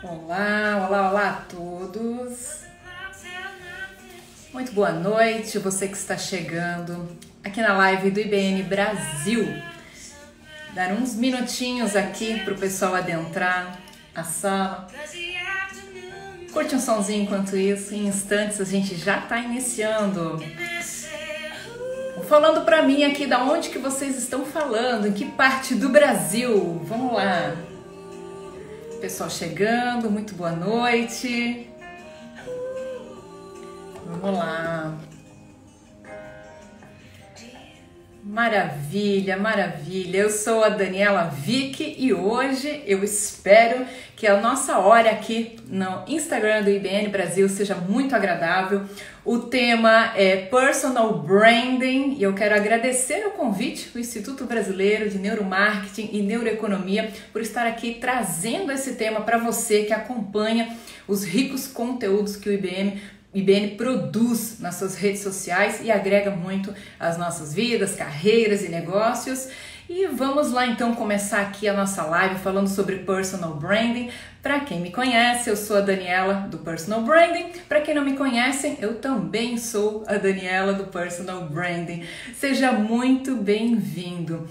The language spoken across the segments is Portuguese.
Olá, olá, olá a todos. Muito boa noite, você que está chegando aqui na live do IBN Brasil. Dar uns minutinhos aqui para o pessoal adentrar a sala. Curte um sonzinho enquanto isso, em instantes a gente já está iniciando. Falando para mim aqui da onde que vocês estão falando, em que parte do Brasil. Vamos lá. Pessoal chegando, muito boa noite. Vamos lá. Maravilha, maravilha. Eu sou a Daniela Vick e hoje eu espero que a nossa hora aqui no Instagram do IBN Brasil seja muito agradável. O tema é Personal Branding e eu quero agradecer o convite do Instituto Brasileiro de Neuromarketing e Neuroeconomia por estar aqui trazendo esse tema para você que acompanha os ricos conteúdos que o IBN produz nas suas redes sociais e agrega muito às nossas vidas, carreiras e negócios. E vamos lá então começar aqui a nossa live falando sobre Personal Branding. Para quem me conhece, eu sou a Daniela do Personal Branding. Para quem não me conhece, eu também sou a Daniela do Personal Branding. Seja muito bem-vindo.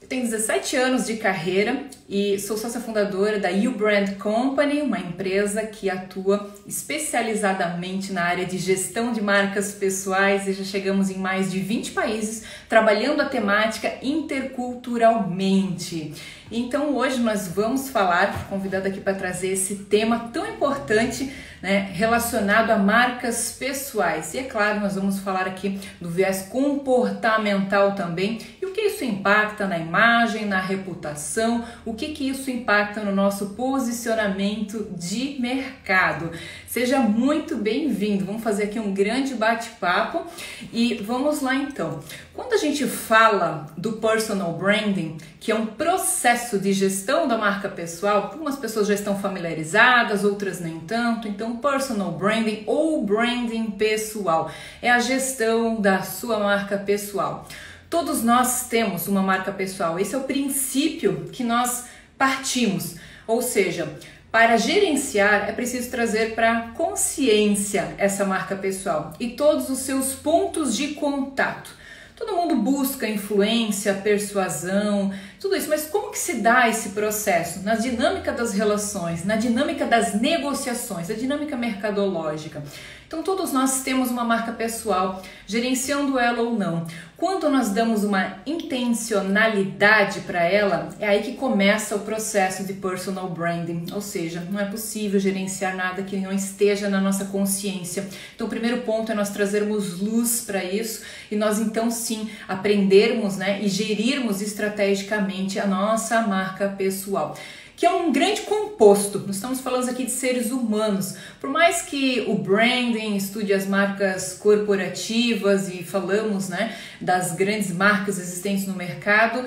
Tenho 17 anos de carreira e sou sócia fundadora da You Brand Company, uma empresa que atua especializadamente na área de gestão de marcas pessoais e já chegamos em mais de 20 países trabalhando a temática interculturalmente. Então hoje nós vamos falar, convidada aqui para trazer esse tema tão importante, né, relacionado a marcas pessoais. E é claro, nós vamos falar aqui do viés comportamental também e o que isso impacta na imagem, na reputação, o que isso impacta no nosso posicionamento de mercado. Seja muito bem-vindo, vamos fazer aqui um grande bate-papo e vamos lá então. Quando a gente fala do personal branding, que é um processo de gestão da marca pessoal, algumas pessoas já estão familiarizadas, outras nem tanto, então personal branding ou branding pessoal é a gestão da sua marca pessoal. Todos nós temos uma marca pessoal, esse é o princípio que nós partimos, ou seja, para gerenciar é preciso trazer para consciência essa marca pessoal e todos os seus pontos de contato. Todo mundo busca influência, persuasão, tudo isso, mas como que se dá esse processo? Na dinâmica das relações, na dinâmica das negociações, a dinâmica mercadológica. Então todos nós temos uma marca pessoal, gerenciando ela ou não. Quando nós damos uma intencionalidade para ela, é aí que começa o processo de personal branding, ou seja, não é possível gerenciar nada que não esteja na nossa consciência. Então o primeiro ponto é nós trazermos luz para isso e nós então sim aprendermos, né, e gerirmos estrategicamente a nossa marca pessoal, que é um grande composto. Nós estamos falando aqui de seres humanos. Por mais que o branding estude as marcas corporativas e falamos, né, das grandes marcas existentes no mercado,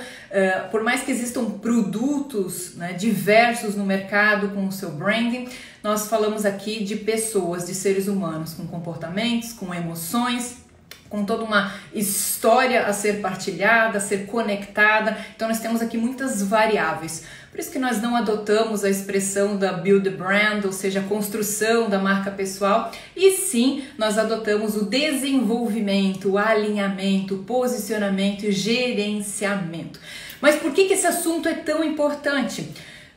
por mais que existam produtos, né, diversos no mercado com o seu branding, nós falamos aqui de pessoas, de seres humanos, com comportamentos, com emoções, com toda uma história a ser partilhada, a ser conectada. Então nós temos aqui muitas variáveis. Por isso que nós não adotamos a expressão da build the brand, ou seja, a construção da marca pessoal, e sim nós adotamos o desenvolvimento, o alinhamento, o posicionamento e gerenciamento. Mas por que esse assunto é tão importante?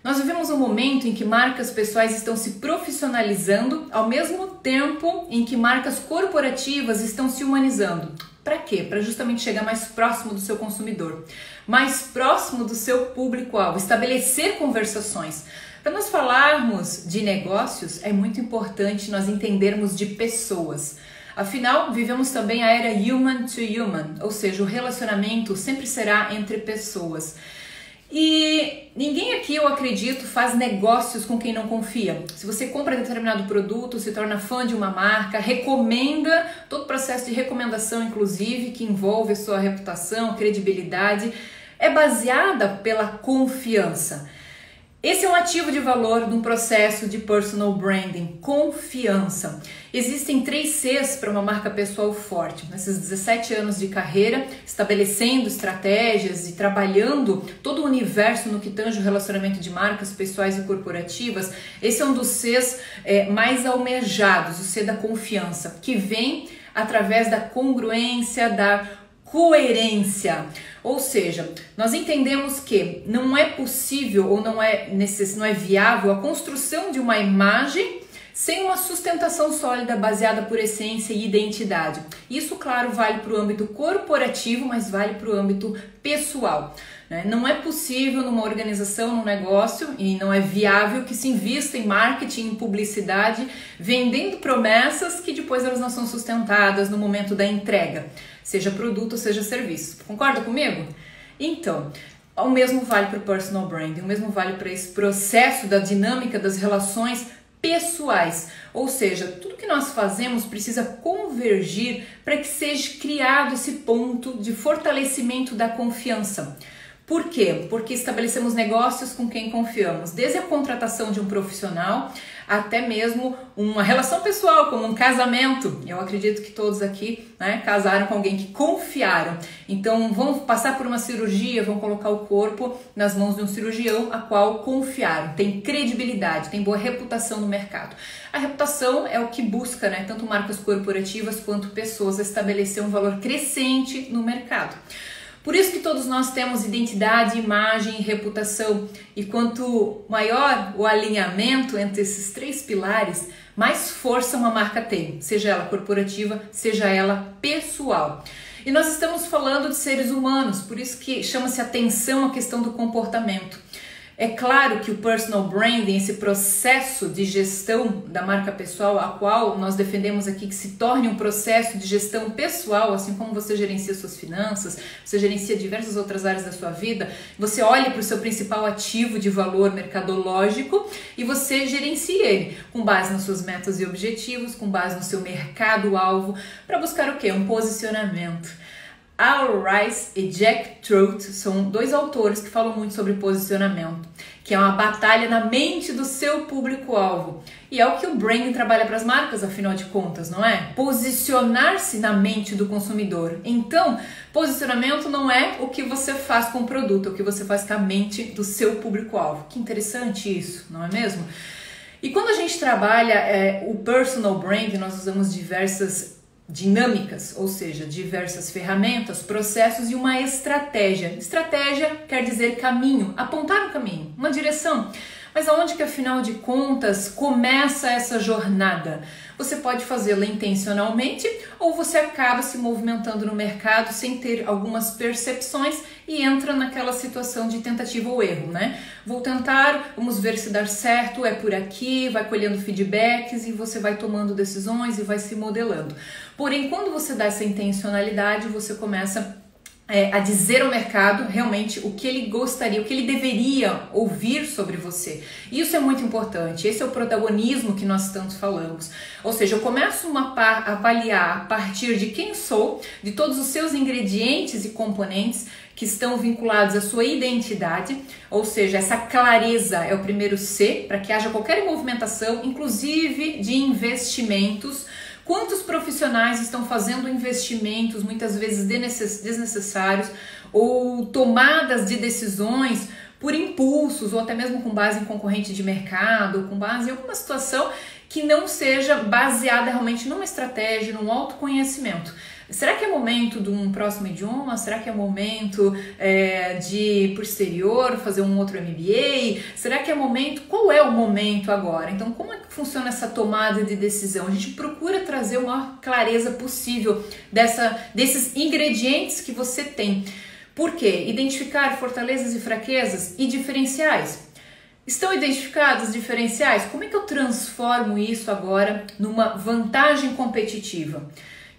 Nós vivemos um momento em que marcas pessoais estão se profissionalizando ao mesmo tempo em que marcas corporativas estão se humanizando. Para quê? Para justamente chegar mais próximo do seu consumidor, mais próximo do seu público-alvo, estabelecer conversações. Para nós falarmos de negócios, é muito importante nós entendermos de pessoas. Afinal, vivemos também a era human to human, ou seja, o relacionamento sempre será entre pessoas. E ninguém aqui, eu acredito, faz negócios com quem não confia. Se você compra determinado produto, se torna fã de uma marca, recomenda, todo o processo de recomendação, inclusive, que envolve a sua reputação, credibilidade, é baseada pela confiança. Esse é um ativo de valor de um processo de personal branding, confiança. Existem 3 Cs para uma marca pessoal forte. Nesses 17 anos de carreira, estabelecendo estratégias e trabalhando todo o universo no que tange o relacionamento de marcas pessoais e corporativas, esse é um dos Cs mais almejados, o C da confiança, que vem através da congruência, da coerência. Ou seja, nós entendemos que não é possível ou não é viável a construção de uma imagem sem uma sustentação sólida baseada por essência e identidade. Isso, claro, vale para o âmbito corporativo, mas vale para o âmbito pessoal. Não é possível numa organização, num negócio, e não é viável que se invista em marketing, em publicidade, vendendo promessas que depois elas não são sustentadas no momento da entrega, seja produto, seja serviço. Concorda comigo? Então, o mesmo vale para o personal branding, o mesmo vale para esse processo da dinâmica das relações pessoais, ou seja, tudo que nós fazemos precisa convergir para que seja criado esse ponto de fortalecimento da confiança. Por quê? Porque estabelecemos negócios com quem confiamos, desde a contratação de um profissional até mesmo uma relação pessoal, como um casamento. Eu acredito que todos aqui casaram com alguém que confiaram. Então vão passar por uma cirurgia, vão colocar o corpo nas mãos de um cirurgião a qual confiaram. Tem credibilidade, tem boa reputação no mercado. A reputação é o que busca, tanto marcas corporativas quanto pessoas, estabelecer um valor crescente no mercado. Por isso que todos nós temos identidade, imagem e reputação, e quanto maior o alinhamento entre esses 3 pilares, mais força uma marca tem, seja ela corporativa, seja ela pessoal. E nós estamos falando de seres humanos, por isso que chama-se atenção a questão do comportamento. É claro que o personal branding, esse processo de gestão da marca pessoal, a qual nós defendemos aqui que se torne um processo de gestão pessoal, assim como você gerencia suas finanças, você gerencia diversas outras áreas da sua vida, você olha para o seu principal ativo de valor mercadológico e você gerencia ele com base nas suas metas e objetivos, com base no seu mercado-alvo, para buscar o quê? Um posicionamento. Al Ries e Jack Trout são 2 autores que falam muito sobre posicionamento, que é uma batalha na mente do seu público-alvo. E é o que o branding trabalha para as marcas, afinal de contas, não é? Posicionar-se na mente do consumidor. Então, posicionamento não é o que você faz com o produto, é o que você faz com a mente do seu público-alvo. Que interessante isso, não é mesmo? E quando a gente trabalha o personal branding, nós usamos diversas dinâmicas, ou seja, diversas ferramentas, processos e uma estratégia. Estratégia quer dizer caminho, apontar um caminho, uma direção. Mas aonde que, afinal de contas, começa essa jornada? Você pode fazê-la intencionalmente ou você acaba se movimentando no mercado sem ter algumas percepções e entra naquela situação de tentativa ou erro, Vou tentar, vamos ver se dá certo, é por aqui, vai colhendo feedbacks e você vai tomando decisões e vai se modelando. Porém, quando você dá essa intencionalidade, você começa a dizer ao mercado realmente o que ele gostaria, o que ele deveria ouvir sobre você. Isso é muito importante, esse é o protagonismo que nós tanto falamos. Ou seja, eu começo a avaliar a partir de quem sou, de todos os seus ingredientes e componentes que estão vinculados à sua identidade, ou seja, essa clareza é o primeiro C, para que haja qualquer movimentação, inclusive de investimentos. Quantos profissionais estão fazendo investimentos, muitas vezes desnecessários, ou tomadas de decisões por impulsos, ou até mesmo com base em concorrente de mercado, ou com base em alguma situação que não seja baseada realmente numa estratégia, num autoconhecimento. Será que é momento de um próximo idioma? Será que é momento de ir para o exterior, fazer um outro MBA? Será que é momento? Qual é o momento agora? Então, como é que funciona essa tomada de decisão? A gente procura trazer uma maior clareza possível desses ingredientes que você tem. Por quê? Identificar fortalezas e fraquezas e diferenciais. Estão identificados diferenciais? Como é que eu transformo isso agora numa vantagem competitiva?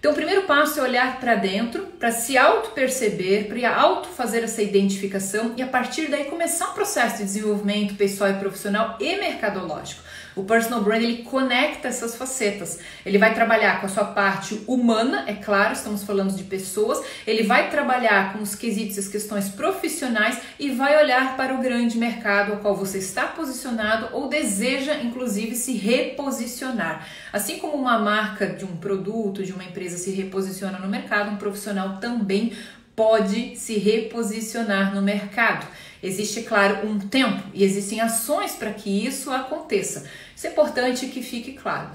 Então, o primeiro passo é olhar para dentro, para se auto-perceber, para auto-fazer essa identificação e a partir daí começar um processo de desenvolvimento pessoal e profissional e mercadológico. O personal brand, ele conecta essas facetas. Ele vai trabalhar com a sua parte humana, é claro, estamos falando de pessoas. Ele vai trabalhar com os quesitos, as questões profissionais e vai olhar para o grande mercado ao qual você está posicionado ou deseja, inclusive, se reposicionar. Assim como uma marca de um produto, de uma empresa se reposiciona no mercado, um profissional também pode se reposicionar no mercado. Existe, claro, um tempo e existem ações para que isso aconteça. Isso é importante que fique claro.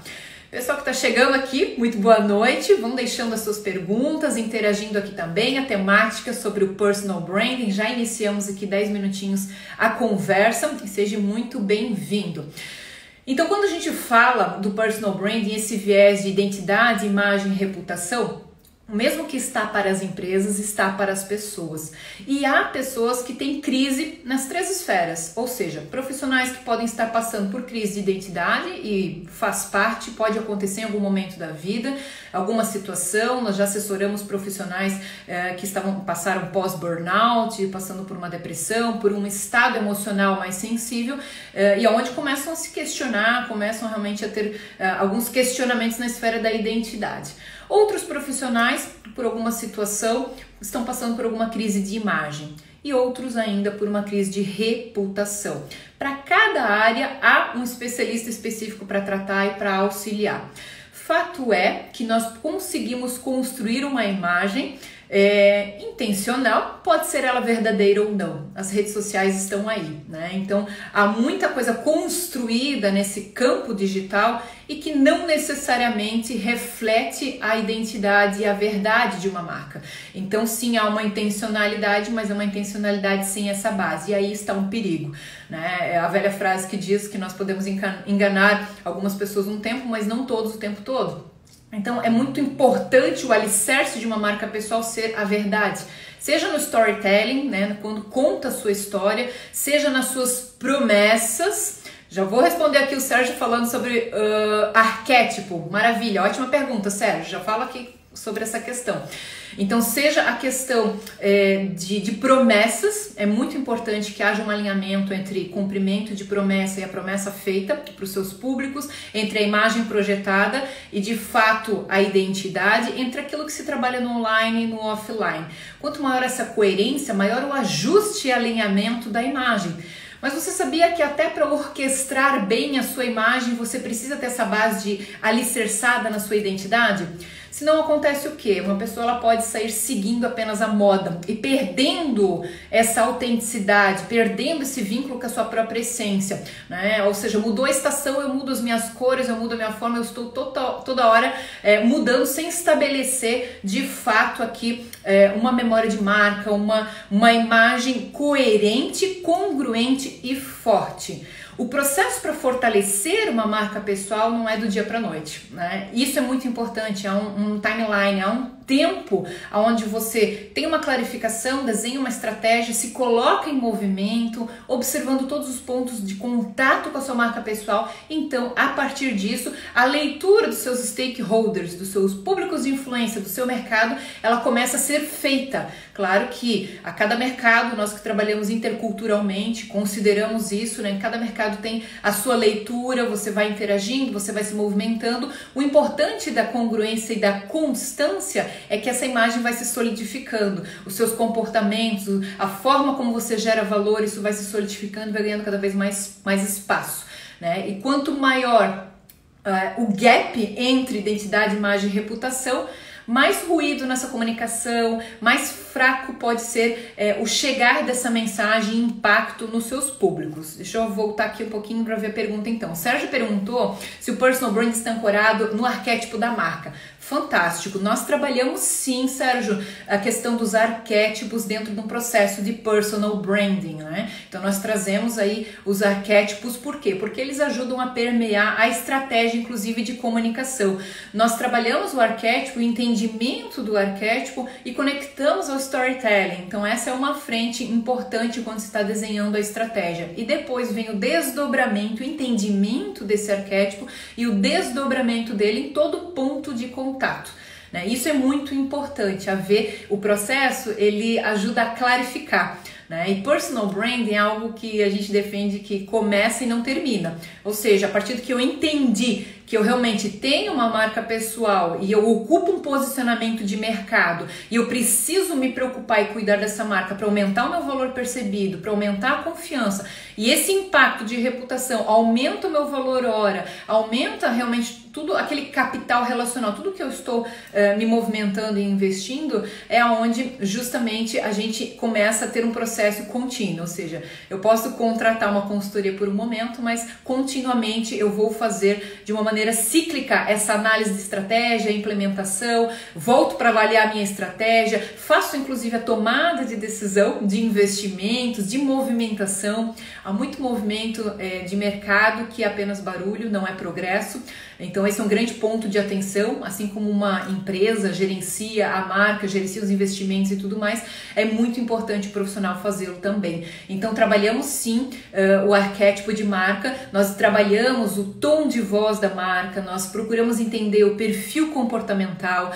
Pessoal que está chegando aqui, muito boa noite. Vão deixando as suas perguntas, interagindo aqui também. A temática sobre o personal branding. Já iniciamos aqui 10 minutinhos a conversa e seja muito bem-vindo. Então, quando a gente fala do personal branding, esse viés de identidade, imagem e reputação, o mesmo que está para as empresas, está para as pessoas. E há pessoas que têm crise nas 3 esferas, ou seja, profissionais que podem estar passando por crise de identidade e faz parte, pode acontecer em algum momento da vida, alguma situação. Nós já assessoramos profissionais que passaram pós-burnout, passando por uma depressão, por um estado emocional mais sensível e onde começam a se questionar, começam realmente a ter alguns questionamentos na esfera da identidade. Outros profissionais, por alguma situação, estão passando por alguma crise de imagem e outros ainda por uma crise de reputação. Para cada área há um especialista específico para tratar e para auxiliar. Fato é que nós conseguimos construir uma imagem intencional, pode ser ela verdadeira ou não. As redes sociais estão aí, né? Então há muita coisa construída nesse campo digital e que não necessariamente reflete a identidade e a verdade de uma marca. Então sim, há uma intencionalidade, mas é uma intencionalidade sem essa base, e aí está um perigo, né? É a velha frase que diz que nós podemos enganar algumas pessoas um tempo, mas não todos o tempo todo. Então é muito importante o alicerce de uma marca pessoal ser a verdade, seja no storytelling, né, quando conta a sua história, seja nas suas promessas. Já vou responder aqui o Sérgio falando sobre arquétipo, maravilha, ótima pergunta, Sérgio, já fala aqui sobre essa questão. Então, seja a questão de promessas, é muito importante que haja um alinhamento entre cumprimento de promessa e a promessa feita para os seus públicos, entre a imagem projetada e, de fato, a identidade, entre aquilo que se trabalha no online e no offline. Quanto maior essa coerência, maior o ajuste e alinhamento da imagem. Mas você sabia que até para orquestrar bem a sua imagem, você precisa ter essa base alicerçada na sua identidade? Senão acontece o quê? Uma pessoa ela pode sair seguindo apenas a moda e perdendo essa autenticidade, perdendo esse vínculo com a sua própria essência, né? Ou seja, mudou a estação, eu mudo as minhas cores, eu mudo a minha forma, eu estou toda hora mudando sem estabelecer de fato aqui uma memória de marca, uma imagem coerente, congruente e forte. O processo para fortalecer uma marca pessoal não é do dia para a noite, né? Isso é muito importante, há um timeline, há um tempo onde você tem uma clarificação, desenha uma estratégia, se coloca em movimento, observando todos os pontos de contato com a sua marca pessoal. Então, a partir disso, a leitura dos seus stakeholders, dos seus públicos de influência, do seu mercado, ela começa a ser feita. Claro que a cada mercado, nós que trabalhamos interculturalmente, consideramos isso, né? Cada mercado tem a sua leitura, você vai interagindo, você vai se movimentando. O importante da congruência e da constância é que essa imagem vai se solidificando, os seus comportamentos, a forma como você gera valor, isso vai se solidificando e vai ganhando cada vez mais espaço, né? E quanto maior o gap entre identidade, imagem e reputação, mais ruído nessa comunicação, mais fraco pode ser o chegar dessa mensagem e impacto nos seus públicos. Deixa eu voltar aqui um pouquinho para ver a pergunta então. O Sérgio perguntou se o personal brand está ancorado no arquétipo da marca. Fantástico, nós trabalhamos sim, Sérgio, a questão dos arquétipos dentro de um processo de personal branding, né? Então nós trazemos aí os arquétipos, por quê? Porque eles ajudam a permear a estratégia, inclusive, de comunicação. Nós trabalhamos o arquétipo, o entendimento do arquétipo e conectamos ao storytelling. Então essa é uma frente importante quando se está desenhando a estratégia. E depois vem o desdobramento, o entendimento desse arquétipo e o desdobramento dele em todo ponto de contato. né? Isso é muito importante, o processo ele ajuda a clarificar. E personal branding é algo que a gente defende que começa e não termina. Ou seja, a partir do que eu entendi que eu realmente tenho uma marca pessoal e eu ocupo um posicionamento de mercado e eu preciso me preocupar e cuidar dessa marca para aumentar o meu valor percebido, para aumentar a confiança, e esse impacto de reputação aumenta o meu valor hora, aumenta realmente tudo aquele capital relacional, tudo que eu estou me movimentando e investindo, é onde justamente a gente começa a ter um processo contínuo. Ou seja, eu posso contratar uma consultoria por um momento, mas continuamente eu vou fazer de uma maneira cíclica essa análise de estratégia, implementação, volto para avaliar a minha estratégia, faço inclusive a tomada de decisão de investimentos, de movimentação. Há muito movimento de mercado que é apenas barulho, não é progresso. Então esse é um grande ponto de atenção, assim como uma empresa gerencia a marca, gerencia os investimentos e tudo mais, é muito importante o profissional fazê-lo também. Então trabalhamos sim o arquétipo de marca, nós trabalhamos o tom de voz da marca, nós procuramos entender o perfil comportamental,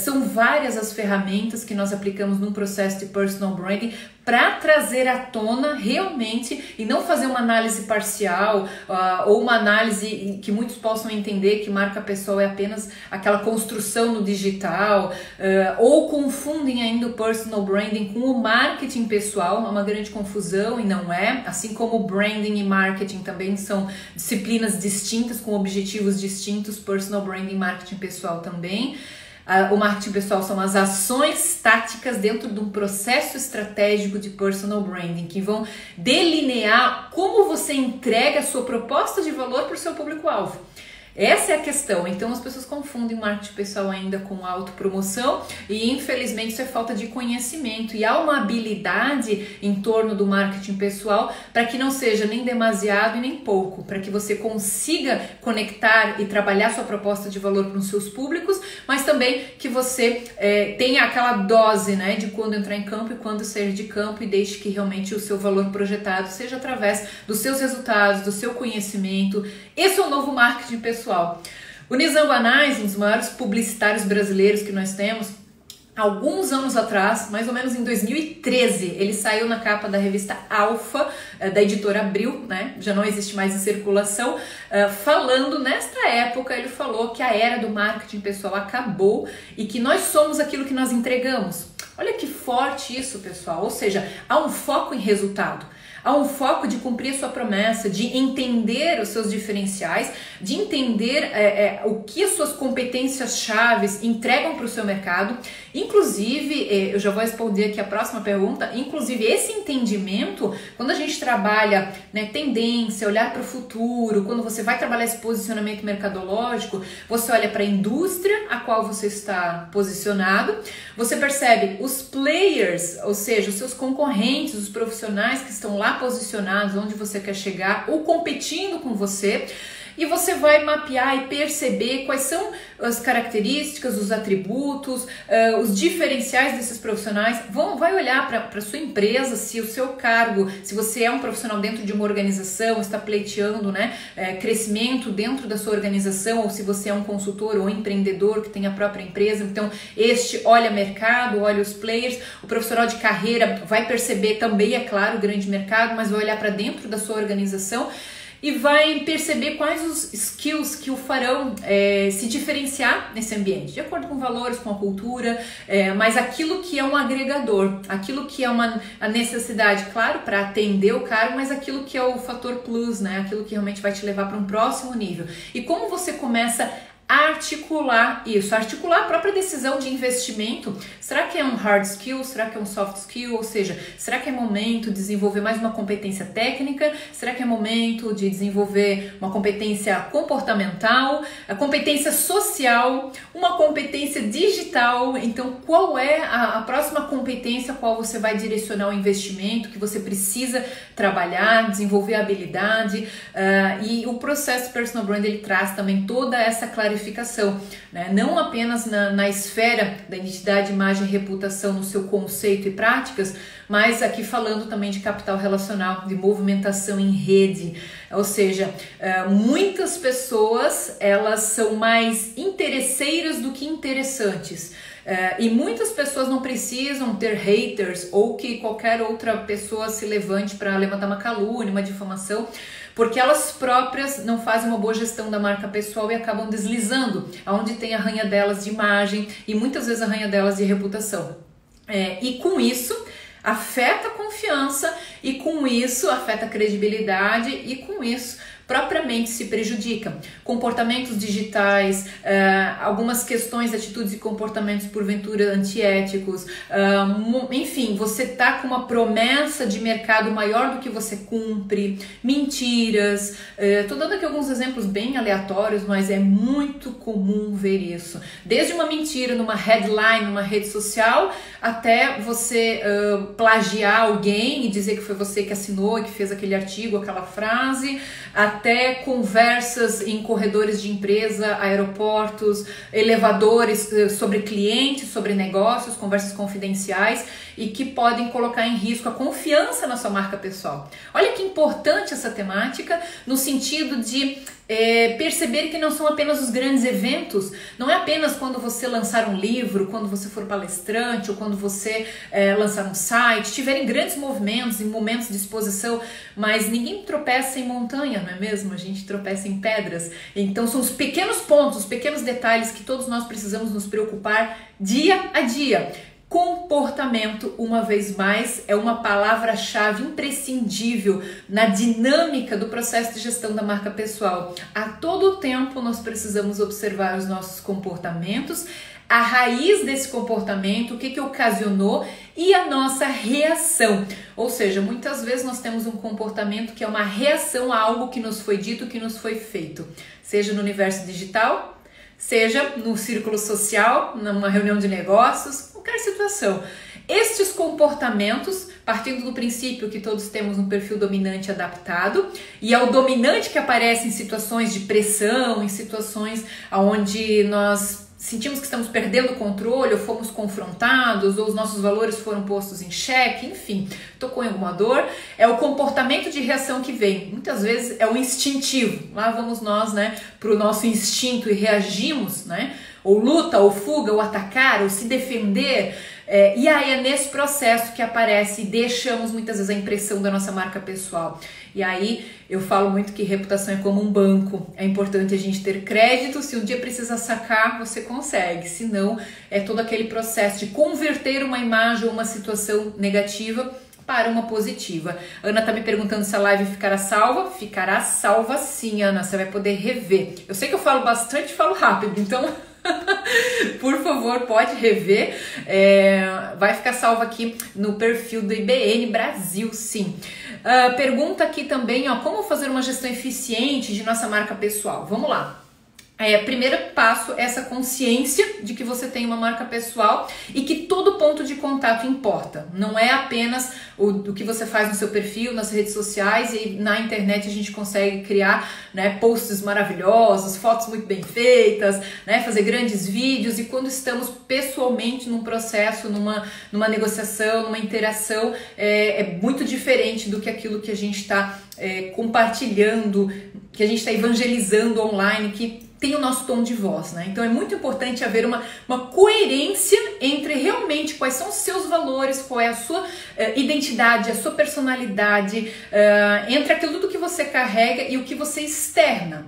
são várias as ferramentas que nós aplicamos num processo de personal branding para trazer à tona realmente e não fazer uma análise parcial ou uma análise que muitos possam entender que marca pessoal é apenas aquela construção no digital, ou confundem ainda o personal branding com o marketing pessoal, é uma grande confusão e não é, assim como o branding e marketing também são disciplinas distintas com objetivos distintos, personal branding e marketing pessoal também. O marketing pessoal são as ações táticas dentro de um processo estratégico de personal branding que vão delinear como você entrega a sua proposta de valor para o seu público-alvo. Essa é a questão. Então as pessoas confundem o marketing pessoal ainda com autopromoção e infelizmente isso é falta de conhecimento, e há uma habilidade em torno do marketing pessoal para que não seja nem demasiado e nem pouco, para que você consiga conectar e trabalhar sua proposta de valor para os seus públicos, mas também que você tenha aquela dose, né, de quando entrar em campo e quando sair de campo, e deixe que realmente o seu valor projetado seja através dos seus resultados, do seu conhecimento. Esse é o novo marketing pessoal. O Nizam Banais, um dos maiores publicitários brasileiros que nós temos, alguns anos atrás, mais ou menos em 2013, ele saiu na capa da revista Alfa, da editora Abril, né? Já não existe mais em circulação, falando, nesta época, ele falou que a era do marketing pessoal acabou e que nós somos aquilo que nós entregamos. Olha que forte isso, pessoal, ou seja, há um foco em resultado. Há um foco de cumprir a sua promessa, de entender os seus diferenciais, de entender o que as suas competências chaves entregam para o seu mercado. Inclusive, eu já vou responder aqui a próxima pergunta, inclusive esse entendimento, quando a gente trabalha, né, tendência, olhar para o futuro, quando você vai trabalhar esse posicionamento mercadológico, você olha para a indústria a qual você está posicionado, você percebe os players, ou seja, os seus concorrentes, os profissionais que estão lá posicionados onde você quer chegar ou competindo com você, e você vai mapear e perceber quais são as características, os atributos, os diferenciais desses profissionais. Vai olhar para a sua empresa, se o seu cargo, se você é um profissional dentro de uma organização, está pleiteando, né, crescimento dentro da sua organização, ou se você é um consultor ou empreendedor que tem a própria empresa. Então, olha mercado, olha os players. O profissional de carreira vai perceber também, é claro, o grande mercado, mas vai olhar para dentro da sua organização e vai perceber quais os skills que o farão se diferenciar nesse ambiente, de acordo com valores, com a cultura, mas aquilo que é um agregador, aquilo que é a necessidade, claro, para atender o cargo, mas aquilo que é o fator plus, né? Aquilo que realmente vai te levar para um próximo nível. E como você começa articular isso, articular a própria decisão de investimento. Será que é um hard skill? Será que é um soft skill? Ou seja, será que é momento de desenvolver mais uma competência técnica? Será que é momento de desenvolver uma competência comportamental, a competência social, uma competência digital? Então, qual é a próxima competência a qual você vai direcionar o investimento, que você precisa trabalhar, desenvolver a habilidade? E o processo Personal Brand, ele traz também toda essa clarificação qualificação, né? Não apenas na esfera da identidade, imagem e reputação, no seu conceito e práticas, mas aqui falando também de capital relacional, de movimentação em rede. Ou seja, muitas pessoas, elas são mais interesseiras do que interessantes. E muitas pessoas não precisam ter haters ou que qualquer outra pessoa se levante para levantar uma calúnia, uma difamação, porque elas próprias não fazem uma boa gestão da marca pessoal e acabam deslizando aonde tem a arranha delas de imagem e muitas vezes a arranha delas de reputação. E com isso afeta a confiança, e com isso afeta a credibilidade, e com isso propriamente se prejudica. Comportamentos digitais, algumas questões, atitudes e comportamentos porventura antiéticos, enfim, você tá com uma promessa de mercado maior do que você cumpre, mentiras. Tô dando aqui alguns exemplos bem aleatórios, mas é muito comum ver isso. Desde uma mentira numa headline, numa rede social, até você plagiar alguém e dizer que foi você que assinou, que fez aquele artigo, aquela frase, até conversas em corredores de empresa, aeroportos, elevadores, sobre clientes, sobre negócios, conversas confidenciais e que podem colocar em risco a confiança na sua marca pessoal. Olha que importante essa temática no sentido de perceber que não são apenas os grandes eventos, não é apenas quando você lançar um livro, quando você for palestrante ou quando você lançar um site, tiverem grandes movimentos, em momentos de exposição, mas ninguém tropeça em montanha, não é mesmo? A gente tropeça em pedras. Então são os pequenos pontos, os pequenos detalhes que todos nós precisamos nos preocupar dia a dia. Comportamento, uma vez mais, é uma palavra-chave imprescindível na dinâmica do processo de gestão da marca pessoal. A todo tempo nós precisamos observar os nossos comportamentos, a raiz desse comportamento, o que ocasionou e a nossa reação. Ou seja, muitas vezes nós temos um comportamento que é uma reação a algo que nos foi dito, que nos foi feito, seja no universo digital, seja no círculo social, numa reunião de negócios, qualquer situação. Estes comportamentos, partindo do princípio que todos temos um perfil dominante adaptado, e é o dominante que aparece em situações de pressão, em situações onde nós sentimos que estamos perdendo o controle, ou fomos confrontados, ou os nossos valores foram postos em xeque, enfim, tocou em alguma dor, é o comportamento de reação que vem. Muitas vezes é o instintivo. Lá vamos nós, né, para o nosso instinto e reagimos, né? Ou luta, ou fuga, ou atacar, ou se defender. E aí é nesse processo que aparece e deixamos muitas vezes a impressão da nossa marca pessoal. E aí eu falo muito que reputação é como um banco. É importante a gente ter crédito. Se um dia precisa sacar, você consegue. Se não, é todo aquele processo de converter uma imagem ou uma situação negativa para uma positiva. Ana tá me perguntando se a live ficará salva. Ficará salva sim, Ana. Você vai poder rever. Eu sei que eu falo bastante e falo rápido, então por favor, pode rever. Vai ficar salvo aqui no perfil do IBN Brasil, sim. Pergunta aqui também, ó, como fazer uma gestão eficiente de nossa marca pessoal? Vamos lá. Primeiro passo é essa consciência de que você tem uma marca pessoal e que todo ponto de contato importa. Não é apenas o que você faz no seu perfil, nas redes sociais, e na internet a gente consegue criar, né, posts maravilhosos, fotos muito bem feitas, né, fazer grandes vídeos, e quando estamos pessoalmente num processo, numa negociação, numa interação, é muito diferente do que aquilo que a gente está compartilhando, que a gente está evangelizando online, que tem o nosso tom de voz, né? Então é muito importante haver uma coerência entre realmente quais são os seus valores, qual é a sua identidade, a sua personalidade, entre aquilo do que você carrega e o que você externa.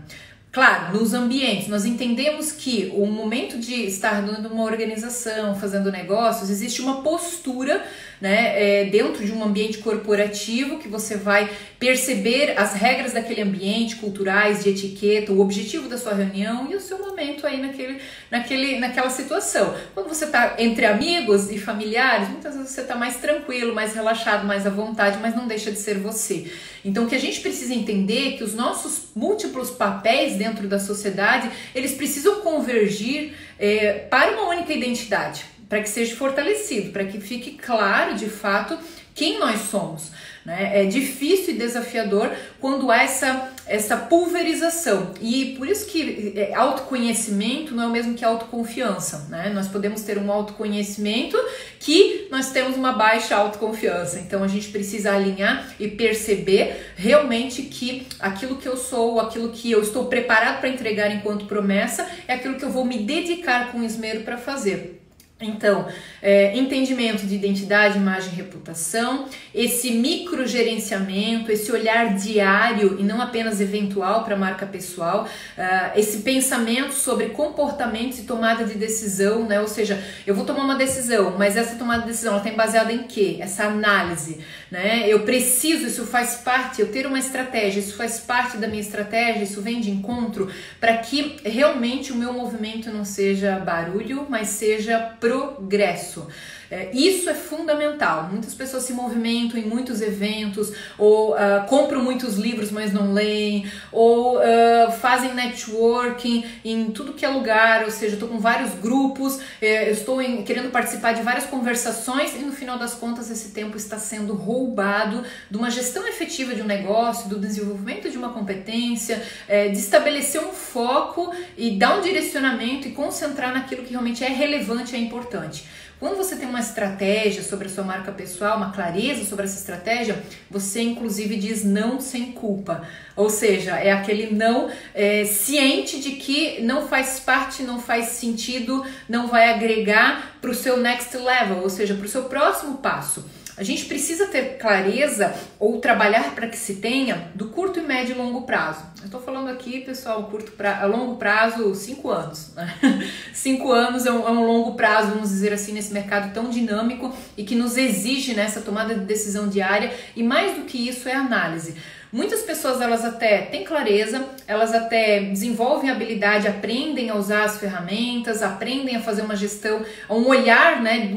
Claro, nos ambientes, nós entendemos que o momento de estar numa organização, fazendo negócios, existe uma postura, né, dentro de um ambiente corporativo, que você vai perceber as regras daquele ambiente, culturais, de etiqueta, o objetivo da sua reunião e o seu momento aí naquela situação. Quando você está entre amigos e familiares, muitas vezes você está mais tranquilo, mais relaxado, mais à vontade, mas não deixa de ser você. Então o que a gente precisa entender é que os nossos múltiplos papéis dentro da sociedade, eles precisam convergir para uma única identidade, para que seja fortalecido, para que fique claro de fato quem nós somos, né? É difícil e desafiador quando há essa essa pulverização. E por isso que autoconhecimento não é o mesmo que autoconfiança, né? Nós podemos ter um autoconhecimento que nós temos uma baixa autoconfiança. Então a gente precisa alinhar e perceber realmente que aquilo que eu sou, aquilo que eu estou preparado para entregar enquanto promessa, é aquilo que eu vou me dedicar com esmero para fazer. Então, entendimento de identidade, imagem e reputação, esse microgerenciamento, esse olhar diário e não apenas eventual para a marca pessoal, esse pensamento sobre comportamentos e tomada de decisão, né? Ou seja, eu vou tomar uma decisão, mas essa tomada de decisão ela tem baseada em quê? Essa análise, né? Eu preciso, isso faz parte, eu ter uma estratégia, isso faz parte da minha estratégia, isso vem de encontro para que realmente o meu movimento não seja barulho, mas seja progresso. Isso é fundamental. Muitas pessoas se movimentam em muitos eventos, ou compram muitos livros, mas não leem, ou fazem networking em tudo que é lugar, ou seja, estou com vários grupos, eu estou querendo participar de várias conversações e no final das contas esse tempo está sendo roubado de uma gestão efetiva de um negócio, do desenvolvimento de uma competência, de estabelecer um foco e dar um direcionamento e concentrar naquilo que realmente é relevante e é importante. Quando você tem uma estratégia sobre a sua marca pessoal, uma clareza sobre essa estratégia, você inclusive diz não sem culpa. Ou seja, é aquele não ciente de que não faz parte, não faz sentido, não vai agregar para o seu next level, ou seja, para o seu próximo passo. A gente precisa ter clareza ou trabalhar para que se tenha do curto e médio e longo prazo. Eu estou falando aqui, pessoal, a longo prazo, 5 anos. 5 anos é um longo prazo, vamos dizer assim, nesse mercado tão dinâmico e que nos exige nessa tomada de decisão diária. E mais do que isso é análise. Muitas pessoas, elas até têm clareza, elas até desenvolvem habilidade, aprendem a usar as ferramentas, aprendem a fazer uma gestão, um olhar, né,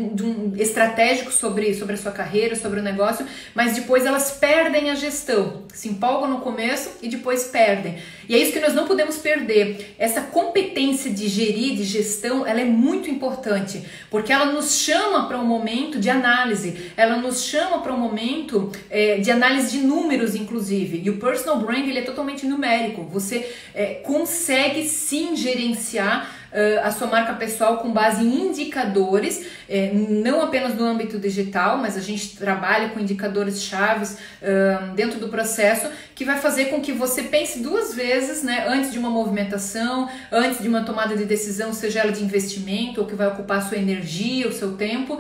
estratégico sobre a sua carreira, sobre o negócio, mas depois elas perdem a gestão, se empolgam no começo e depois perdem. E é isso que nós não podemos perder. Essa competência de gerir, de gestão, ela é muito importante, porque ela nos chama para um momento de análise, ela nos chama para um momento de análise de números, inclusive. E o personal brand, ele é totalmente numérico. Você consegue sim gerenciar a sua marca pessoal com base em indicadores, não apenas no âmbito digital, mas a gente trabalha com indicadores chaves dentro do processo, que vai fazer com que você pense 2 vezes, né, antes de uma movimentação, antes de uma tomada de decisão, seja ela de investimento ou que vai ocupar a sua energia, o seu tempo.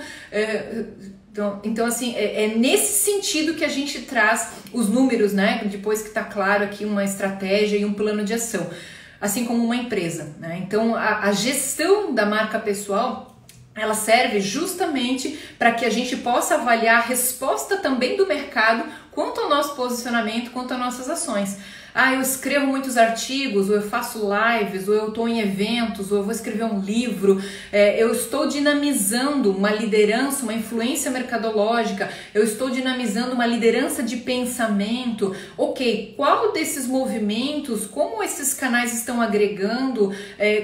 Então assim, é nesse sentido que a gente traz os números, né? Depois que está claro aqui uma estratégia e um plano de ação, assim como uma empresa, né? Então a gestão da marca pessoal, ela serve justamente para que a gente possa avaliar a resposta também do mercado quanto ao nosso posicionamento, quanto às nossas ações. Eu escrevo muitos artigos, ou eu faço lives, ou eu estou em eventos, ou eu vou escrever um livro, eu estou dinamizando uma liderança, uma influência mercadológica, eu estou dinamizando uma liderança de pensamento. Ok, qual desses movimentos, como esses canais estão agregando,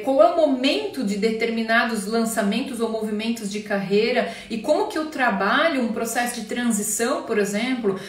qual é o momento de determinados lançamentos ou movimentos de carreira e como que eu trabalho um processo de transição, por exemplo.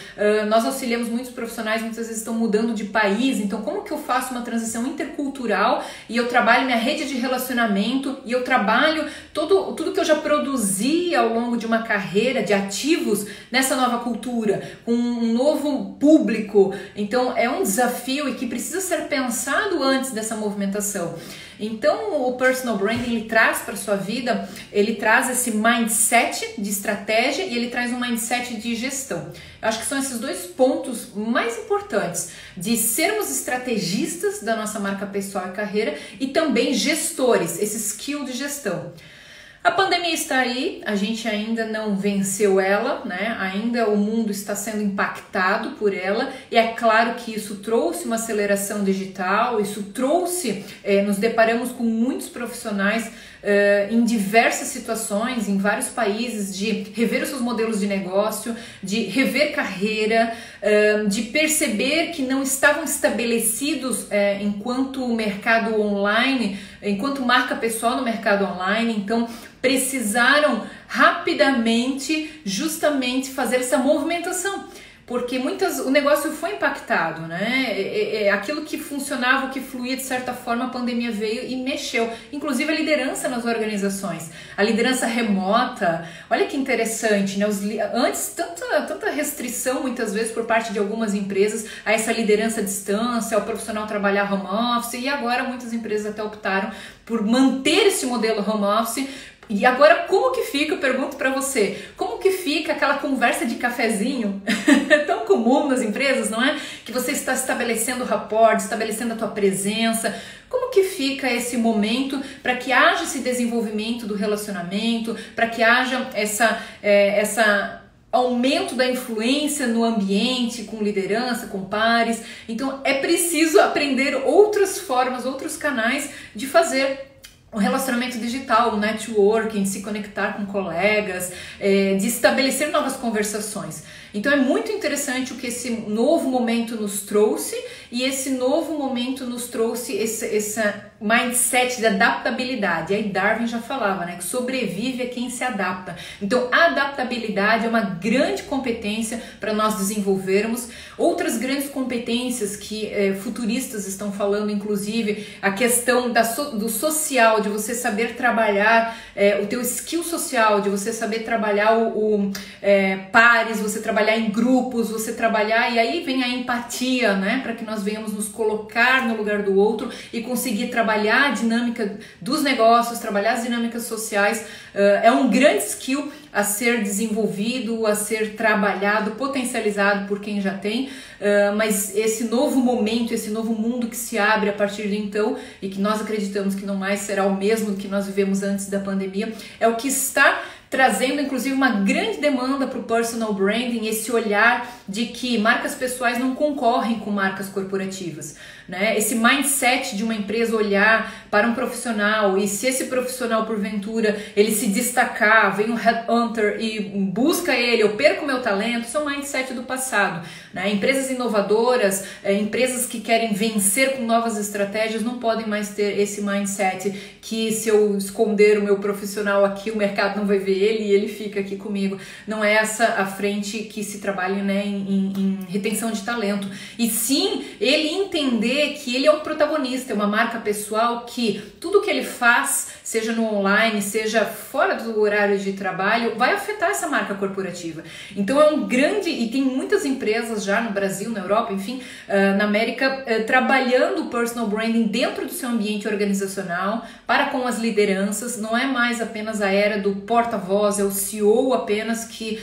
Nós auxiliamos muitos profissionais, muitas vezes estão mudando de país. Então, como que eu faço uma transição intercultural e eu trabalho minha rede de relacionamento e eu trabalho tudo que eu já produzi ao longo de uma carreira de ativos nessa nova cultura, com um novo público. Então, é um desafio e que precisa ser pensado antes dessa movimentação. Então, o personal branding, ele traz para sua vida, ele traz esse mindset de estratégia e ele traz um mindset de gestão. Eu acho que são esses 2 pontos mais importantes, de sermos estrategistas da nossa marca pessoal e carreira e também gestores, esse skill de gestão. A pandemia está aí, a gente ainda não venceu ela, né? Ainda o mundo está sendo impactado por ela e é claro que isso trouxe uma aceleração digital, isso trouxe, nos deparamos com muitos profissionais em diversas situações, em vários países, de rever os seus modelos de negócio, de rever carreira, de perceber que não estavam estabelecidos enquanto mercado online, enquanto marca pessoal no mercado online. Então precisaram rapidamente justamente fazer essa movimentação porque o negócio foi impactado, né? Aquilo que funcionava, o que fluía de certa forma, a pandemia veio e mexeu. Inclusive a liderança nas organizações, a liderança remota. Olha que interessante, né? Antes, tanta restrição muitas vezes por parte de algumas empresas a essa liderança à distância, ao profissional trabalhar home office, e agora muitas empresas até optaram por manter esse modelo home office. E agora, como que fica, eu pergunto para você, como que fica aquela conversa de cafezinho tão comum nas empresas, não é? Que você está estabelecendo rapport, estabelecendo a tua presença. Como que fica esse momento para que haja esse desenvolvimento do relacionamento, para que haja essa aumento da influência no ambiente, com liderança, com pares? Então é preciso aprender outras formas, outros canais de fazer o relacionamento digital, o networking, de se conectar com colegas, de estabelecer novas conversações. Então é muito interessante o que esse novo momento nos trouxe, e esse novo momento nos trouxe esse mindset de adaptabilidade. Aí Darwin já falava, né, que sobrevive a quem se adapta. Então a adaptabilidade é uma grande competência para nós desenvolvermos. Outras grandes competências que futuristas estão falando, inclusive a questão do social, de você saber trabalhar o teu skill social, de você saber trabalhar pares, você trabalhar em grupos, você trabalhar, e aí vem a empatia, né, para que nós venhamos nos colocar no lugar do outro e conseguir trabalhar a dinâmica dos negócios, trabalhar as dinâmicas sociais. É um grande skill a ser desenvolvido, a ser trabalhado, potencializado por quem já tem, mas esse novo momento, esse novo mundo que se abre a partir de então, e que nós acreditamos que não mais será o mesmo que nós vivemos antes da pandemia, é o que está trazendo inclusive uma grande demanda para o personal branding, esse olhar de que marcas pessoais não concorrem com marcas corporativas, né? Esse mindset de uma empresa olhar para um profissional, e se esse profissional porventura ele se destacar, vem um headhunter e busca ele, eu perco meu talento, isso é um mindset do passado, né? Empresas inovadoras, empresas que querem vencer com novas estratégias não podem mais ter esse mindset que se eu esconder o meu profissional aqui, o mercado não vai ver ele e ele fica aqui comigo. Não é essa a frente que se trabalha, né, em retenção de talento. E sim, ele entender que ele é um protagonista, é uma marca pessoal, que tudo que ele faz, seja no online, seja fora do horário de trabalho, vai afetar essa marca corporativa. Então é um grande, e tem muitas empresas já no Brasil, na Europa, enfim, na América, trabalhando o personal branding dentro do seu ambiente organizacional, para com as lideranças. Não é mais apenas a era do porta-voz, é o CEO apenas que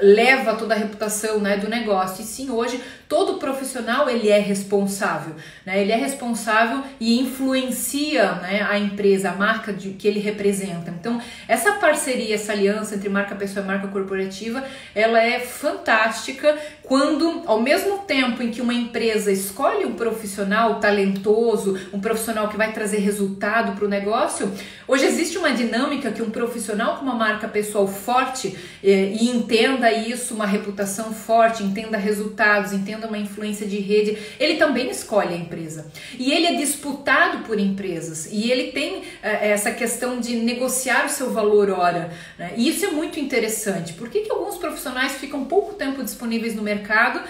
leva toda a reputação, né, do negócio. E sim, hoje todo profissional ele é responsável, né? Ele é responsável e influencia, né, a empresa, a marca que ele representa. Então essa parceria, essa aliança entre marca pessoal e marca corporativa, ela é fantástica quando, ao mesmo tempo em que uma empresa escolhe um profissional talentoso, um profissional que vai trazer resultado para o negócio, hoje existe uma dinâmica que um profissional com uma marca pessoal forte e entenda isso, uma reputação forte, entenda resultados, entenda uma influência de rede, ele também escolhe a empresa. E ele é disputado por empresas, e ele tem essa questão de negociar o seu valor hora, né? E isso é muito interessante. Por que alguns profissionais ficam pouco tempo disponíveis no mercado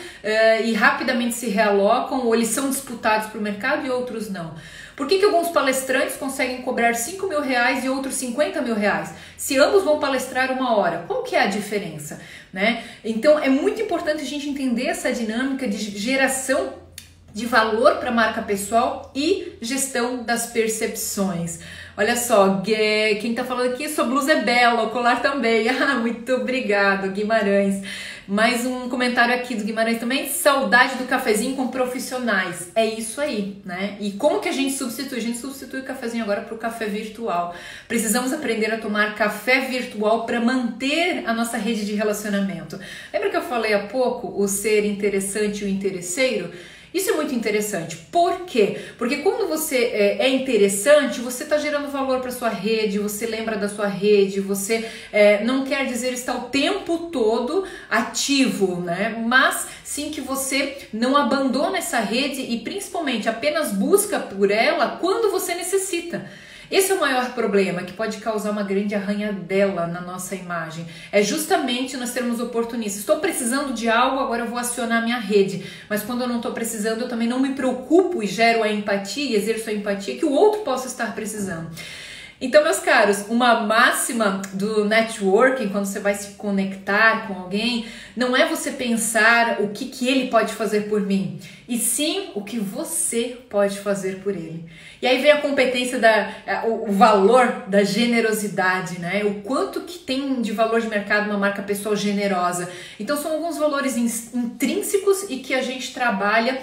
e rapidamente se realocam, ou eles são disputados para o mercado e outros não? Por que alguns palestrantes conseguem cobrar R$5.000 e outros R$50.000? Se ambos vão palestrar 1 hora, qual que é a diferença, né? Então é muito importante a gente entender essa dinâmica de geração de valor para a marca pessoal e gestão das percepções. Olha só, quem está falando aqui, sua blusa é bela, o colar também. Ah, muito obrigado, Guimarães. Mais um comentário aqui do Guimarães também. Saudade do cafezinho com profissionais. É isso aí, né? E como que a gente substitui? A gente substitui o cafezinho agora para o café virtual. Precisamos aprender a tomar café virtual para manter a nossa rede de relacionamento. Lembra que eu falei há pouco o ser interessante e o interesseiro? Isso é muito interessante. Por quê? Porque quando você é interessante, você está gerando valor para sua rede, você lembra da sua rede, você não quer dizer estar o tempo todo ativo, né? Mas sim que você não abandona essa rede e principalmente apenas busca por ela quando você necessita. Esse é o maior problema, que pode causar uma grande arranhadela na nossa imagem. É justamente nós termos oportunistas. Estou precisando de algo, agora eu vou acionar a minha rede. Mas quando eu não estou precisando, eu também não me preocupo e gero a empatia, exerço a empatia que o outro possa estar precisando. Então, meus caros, uma máxima do networking, quando você vai se conectar com alguém, não é você pensar o que ele pode fazer por mim, e sim o que você pode fazer por ele. E aí vem a competência, o valor da generosidade, né? O quanto que tem de valor de mercado uma marca pessoal generosa. Então são alguns valores intrínsecos e que a gente trabalha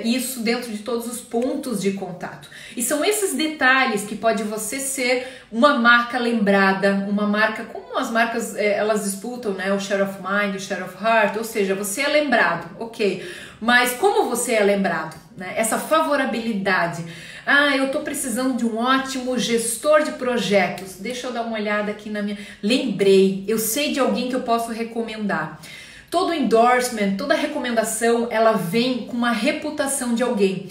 isso dentro de todos os pontos de contato. E são esses detalhes que pode você ser uma marca lembrada, uma marca como as marcas elas disputam, né? O share of mind, o share of heart, ou seja, você é lembrado, ok. Mas como você é lembrado? Né? Essa favorabilidade. Eu tô precisando de um ótimo gestor de projetos. Deixa eu dar uma olhada aqui na minha... Lembrei, eu sei de alguém que eu posso recomendar. Todo endorsement, toda recomendação, ela vem com uma reputação de alguém.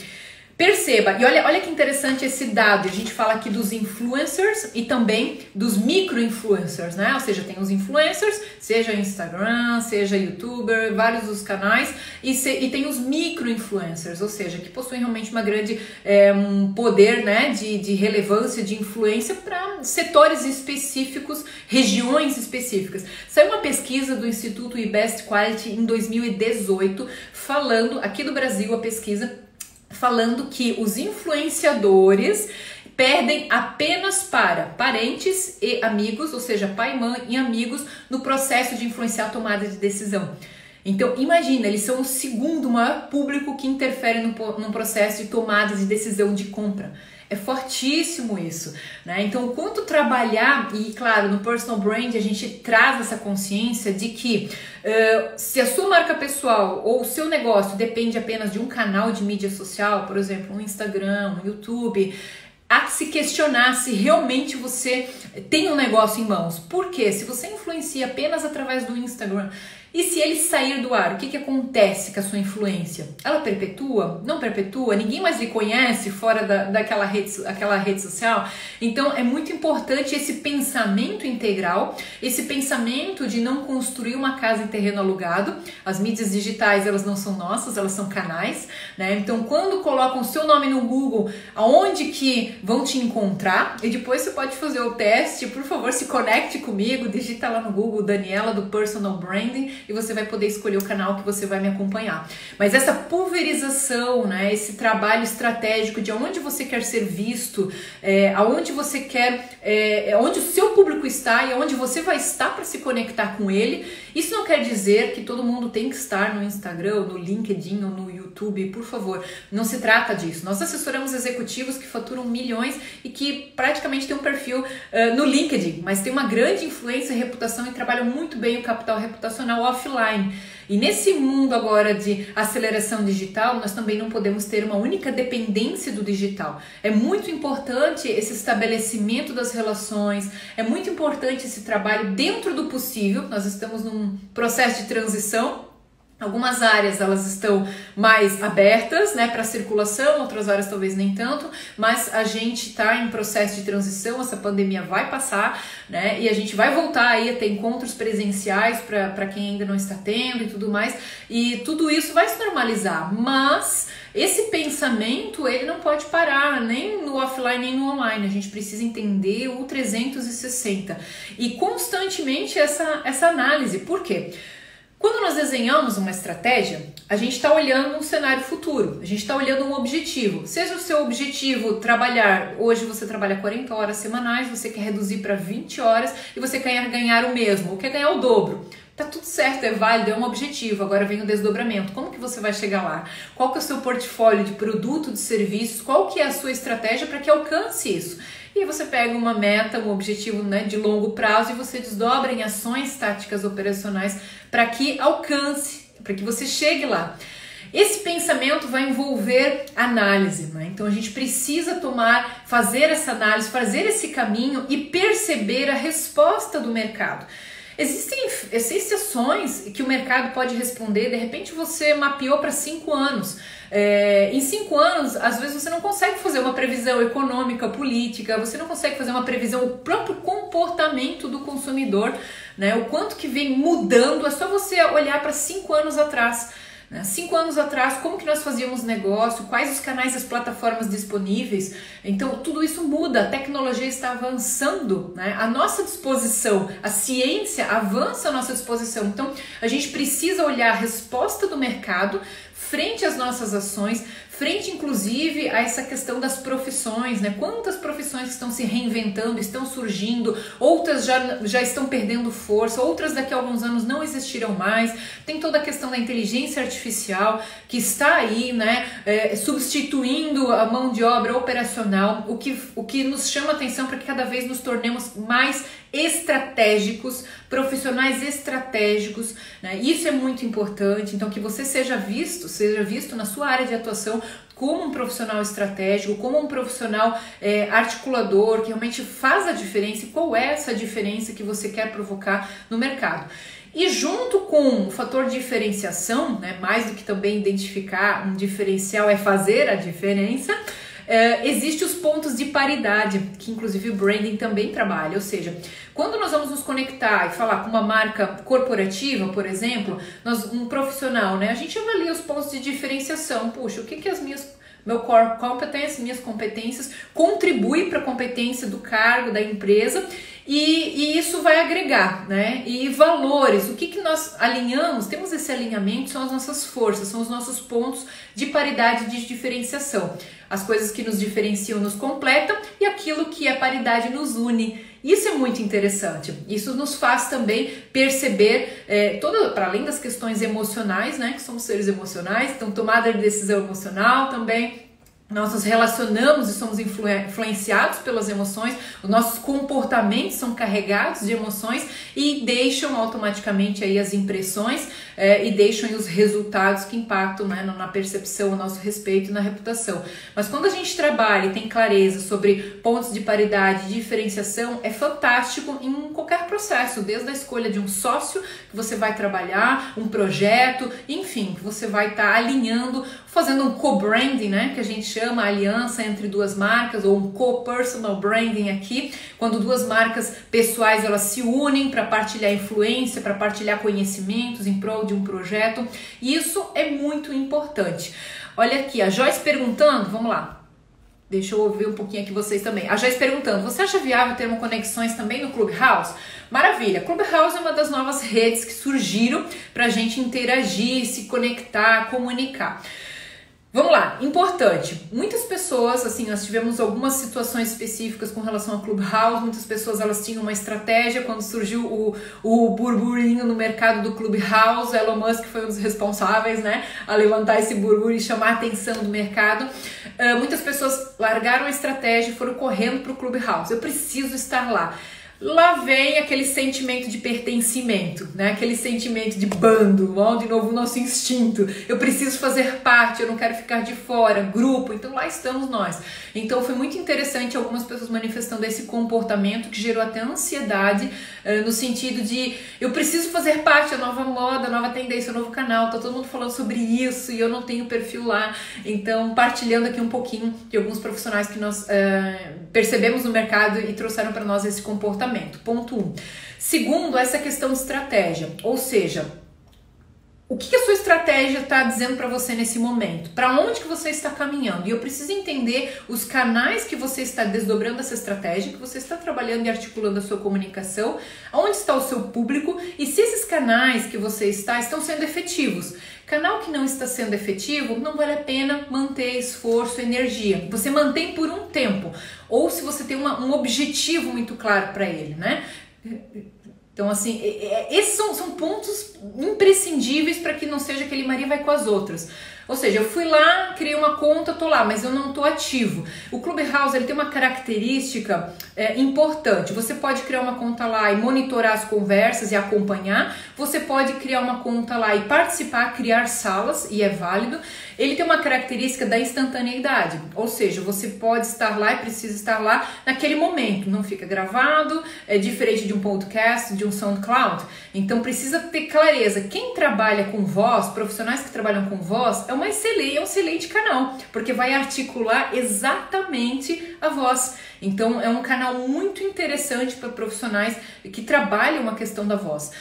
Perceba, e olha que interessante esse dado, a gente fala aqui dos influencers e também dos micro-influencers, né? Ou seja, tem os influencers, seja Instagram, seja YouTuber, vários dos canais, e tem os micro-influencers, ou seja, que possuem realmente uma grande um poder, né, de relevância, de influência para setores específicos, regiões específicas. Saiu uma pesquisa do Instituto eBest Quality em 2018, falando, aqui do Brasil, a pesquisa falando que os influenciadores perdem apenas para parentes e amigos, ou seja, pai, mãe e amigos, no processo de influenciar a tomada de decisão. Então, imagina, eles são o segundo maior público que interfere no processo de tomada de decisão de compra. É fortíssimo isso, né? Então, o quanto trabalhar, e claro, no personal brand a gente traz essa consciência de que se a sua marca pessoal ou o seu negócio depende apenas de um canal de mídia social, por exemplo, um Instagram, um YouTube, há que se questionar se realmente você tem um negócio em mãos. Por quê? Se você influencia apenas através do Instagram, e se ele sair do ar, o que acontece com a sua influência? Ela perpetua? Não perpetua? Ninguém mais lhe conhece fora daquela rede social? Então é muito importante esse pensamento integral, esse pensamento de não construir uma casa em terreno alugado. As mídias digitais, elas não são nossas, elas são canais, né? Então quando colocam o seu nome no Google, aonde que vão te encontrar? E depois você pode fazer o teste, por favor, se conecte comigo, digita lá no Google Daniela do Personal Branding, e você vai poder escolher o canal que você vai me acompanhar. Mas essa pulverização, né, esse trabalho estratégico de onde você quer ser visto, aonde você quer, onde o seu público está e onde você vai estar para se conectar com ele, isso não quer dizer que todo mundo tem que estar no Instagram, no LinkedIn ou no YouTube, por favor, não se trata disso. Nós assessoramos executivos que faturam milhões e que praticamente têm um perfil no LinkedIn, mas tem uma grande influência e reputação e trabalham muito bem o capital reputacional offline. E nesse mundo agora de aceleração digital, nós também não podemos ter uma única dependência do digital. É muito importante esse estabelecimento das relações, é muito importante esse trabalho dentro do possível. Nós estamos num processo de transição. Algumas áreas elas estão mais abertas, né, para circulação, outras áreas talvez nem tanto, mas a gente está em processo de transição, essa pandemia vai passar, né, e a gente vai voltar aí a ter encontros presenciais para quem ainda não está tendo e tudo mais, e tudo isso vai se normalizar, mas esse pensamento ele não pode parar nem no offline nem no online, a gente precisa entender o 360 e constantemente essa análise. Por quê? Quando nós desenhamos uma estratégia, a gente está olhando um cenário futuro, a gente está olhando um objetivo. Seja o seu objetivo trabalhar, hoje você trabalha 40 horas semanais, você quer reduzir para 20 horas e você quer ganhar o mesmo, ou quer ganhar o dobro. Tá tudo certo, é válido, é um objetivo, agora vem o desdobramento. Como que você vai chegar lá? Qual que é o seu portfólio de produto, de serviços? Qual que é a sua estratégia para que alcance isso? E aí você pega uma meta, um objetivo, né, de longo prazo e você desdobra em ações táticas operacionais para que alcance, para que você chegue lá. Esse pensamento vai envolver análise, né? Então a gente precisa fazer essa análise, fazer esse caminho e perceber a resposta do mercado. Existem ações que o mercado pode responder, de repente você mapeou para 5 anos. Em 5 anos, às vezes você não consegue fazer uma previsão econômica, política, você não consegue fazer uma previsão, o próprio comportamento do consumidor, né? O quanto que vem mudando, é só você olhar para 5 anos atrás. 5 anos atrás, como que nós fazíamos negócio, quais os canais, as plataformas disponíveis. Então tudo isso muda, a tecnologia está avançando, né? A nossa disposição, a ciência avança a nossa disposição. Então a gente precisa olhar a resposta do mercado frente às nossas ações, frente inclusive a essa questão das profissões, né? Quantas profissões estão se reinventando, estão surgindo, outras já estão perdendo força, outras daqui a alguns anos não existirão mais. Tem toda a questão da inteligência artificial que está aí, né? Substituindo a mão de obra operacional, o que nos chama atenção para que cada vez nos tornemos mais estratégicos, profissionais estratégicos, né? Isso é muito importante. Então que você seja visto na sua área de atuação como um profissional estratégico, como um profissional articulador, que realmente faz a diferença. E qual é essa diferença que você quer provocar no mercado? E junto com o fator diferenciação, né, mais do que também identificar um diferencial é fazer a diferença, existem os pontos de paridade, que inclusive o branding também trabalha. Ou seja, quando nós vamos nos conectar e falar com uma marca corporativa, por exemplo, um profissional, né, a gente avalia os pontos de diferenciação. Puxa, o que as meu core competence, minhas competências contribui para a competência do cargo, da empresa, e isso vai agregar, né? E valores, o que nós alinhamos, temos esse alinhamento, são as nossas forças, são os nossos pontos de paridade, de diferenciação. As coisas que nos diferenciam nos completam e aquilo que é paridade nos une. Isso é muito interessante. Isso nos faz também perceber, para além das questões emocionais, né, que somos seres emocionais, então tomada de decisão emocional também. Nós nos relacionamos e somos influenciados pelas emoções, os nossos comportamentos são carregados de emoções e deixam automaticamente aí as impressões e deixam aí os resultados que impactam, né, na percepção, no nosso respeito e na reputação. Mas quando a gente trabalha e tem clareza sobre pontos de paridade e diferenciação, é fantástico em qualquer processo, desde a escolha de um sócio que você vai trabalhar, um projeto, enfim, que você vai estar alinhando, fazendo um co-branding, né, que a gente chama a aliança entre duas marcas, ou um co-personal branding aqui, quando duas marcas pessoais elas se unem para partilhar influência, para partilhar conhecimentos em prol de um projeto. Isso é muito importante. Olha aqui, a Joyce perguntando, vamos lá. Deixa eu ouvir um pouquinho aqui vocês também. A Joyce perguntando, você acha viável ter conexões também no Clubhouse? Maravilha! Clubhouse é uma das novas redes que surgiram para a gente interagir, se conectar, comunicar. Vamos lá, importante, muitas pessoas, assim, nós tivemos algumas situações específicas com relação ao Clubhouse, muitas pessoas elas tinham uma estratégia quando surgiu o burburinho no mercado do Clubhouse. Elon Musk foi um dos responsáveis, né, a levantar esse burburinho e chamar a atenção do mercado. Muitas pessoas largaram a estratégia e foram correndo para o Clubhouse. Eu preciso estar lá. Lá vem aquele sentimento de pertencimento, né? Aquele sentimento de bando, ó, de novo o nosso instinto. Eu preciso fazer parte, eu não quero ficar de fora, grupo. Então lá estamos nós. Então foi muito interessante algumas pessoas manifestando esse comportamento que gerou até ansiedade, no sentido de eu preciso fazer parte, a nova moda, a nova tendência, o novo canal, tá todo mundo falando sobre isso e eu não tenho perfil lá. Então partilhando aqui um pouquinho de alguns profissionais que nós percebemos no mercado e trouxeram para nós esse comportamento. Ponto 1. Segundo, essa questão de estratégia, ou seja, o que a sua estratégia está dizendo para você nesse momento? Para onde que você está caminhando? E eu preciso entender os canais que você está desdobrando essa estratégia, que você está trabalhando e articulando a sua comunicação, onde está o seu público e se esses canais que você estão sendo efetivos. Canal que não está sendo efetivo, não vale a pena manter esforço, energia. Você mantém por um tempo, ou se você tem um objetivo muito claro para ele, né? Então, assim, esses são pontos imprescindíveis para que não seja aquele Maria vai com as outras. Ou seja, eu fui lá, criei uma conta, tô lá, mas eu não tô ativo. O Clubhouse, ele tem uma característica importante. Você pode criar uma conta lá e monitorar as conversas e acompanhar. Você pode criar uma conta lá e participar, criar salas, e é válido. Ele tem uma característica da instantaneidade, ou seja, você pode estar lá e precisa estar lá naquele momento, não fica gravado, é diferente de um podcast, de um SoundCloud. Então precisa ter clareza. Quem trabalha com voz, profissionais que trabalham com voz, é um excelente canal, porque vai articular exatamente a voz. Então é um canal muito interessante para profissionais que trabalham a questão da voz.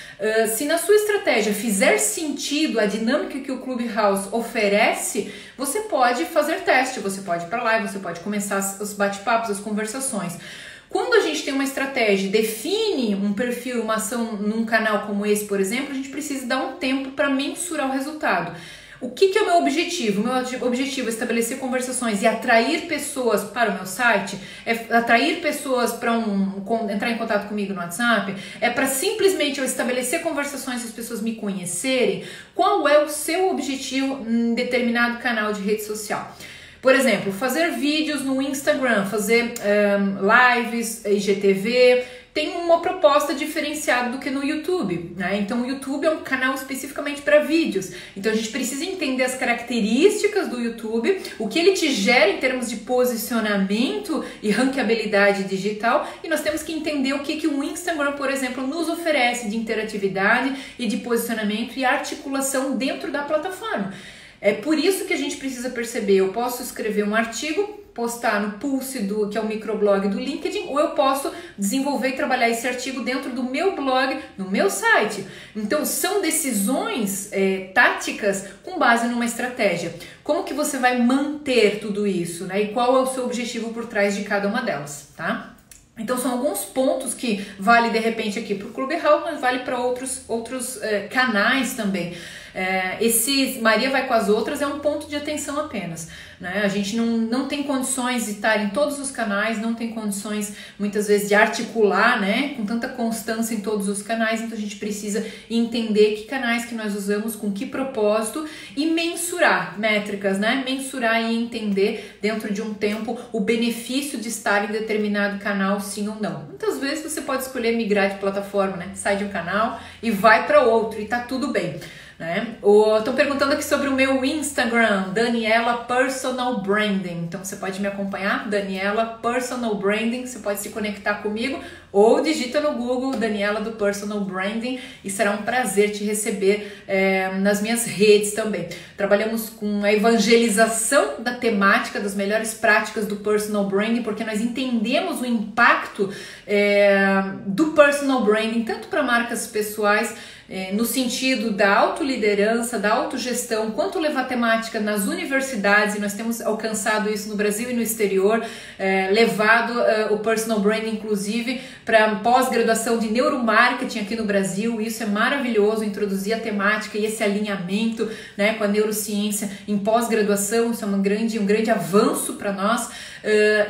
Se na sua estratégia fizer sentido a dinâmica que o Clubhouse oferece, você pode fazer teste, você pode ir para lá, você pode começar os bate-papos, as conversações. Quando a gente tem uma estratégia, define um perfil, uma ação num canal como esse, por exemplo, a gente precisa dar um tempo para mensurar o resultado. O que é o meu objetivo? O meu objetivo é estabelecer conversações e atrair pessoas para o meu site, é atrair pessoas para entrar em contato comigo no WhatsApp, é para simplesmente eu estabelecer conversações e as pessoas me conhecerem. Qual é o seu objetivo em determinado canal de rede social? Por exemplo, fazer vídeos no Instagram, fazer lives, IGTV, tem uma proposta diferenciada do que no YouTube, né? Então o YouTube é um canal especificamente para vídeos. Então a gente precisa entender as características do YouTube, o que ele te gera em termos de posicionamento e ranqueabilidade digital, e nós temos que entender o que o Instagram, por exemplo, nos oferece de interatividade e de posicionamento e articulação dentro da plataforma. É por isso que a gente precisa perceber, eu posso escrever um artigo, postar no Pulse, que é o microblog do LinkedIn, ou eu posso desenvolver e trabalhar esse artigo dentro do meu blog, no meu site. Então são decisões táticas com base numa estratégia. Como que você vai manter tudo isso, né? E qual é o seu objetivo por trás de cada uma delas, tá? Então são alguns pontos que vale de repente aqui para o Clubhouse, mas vale para outros canais também. Esse Maria vai com as outras é um ponto de atenção apenas, né? A gente não tem condições de estar em todos os canais, não tem condições muitas vezes de articular, né, com tanta constância em todos os canais, então a gente precisa entender que canais que nós usamos, com que propósito e mensurar métricas, né? Mensurar e entender dentro de um tempo o benefício de estar em determinado canal, sim ou não. Muitas vezes você pode escolher migrar de plataforma, né? Sai de um canal e vai para outro e tá tudo bem. Estão perguntando aqui sobre o meu Instagram, Daniela Personal Branding. Então você pode me acompanhar, Daniela Personal Branding, você pode se conectar comigo ou digita no Google Daniela do Personal Branding e será um prazer te receber nas minhas redes também. Trabalhamos com a evangelização da temática, das melhores práticas do Personal Branding, porque nós entendemos o impacto do Personal Branding, tanto para marcas pessoais, no sentido da autoliderança, da autogestão, quanto levar temática nas universidades, e nós temos alcançado isso no Brasil e no exterior, levado o Personal Branding, inclusive, para pós-graduação de neuromarketing aqui no Brasil. Isso é maravilhoso, introduzir a temática e esse alinhamento, né, com a neurociência em pós-graduação, isso é um grande avanço para nós.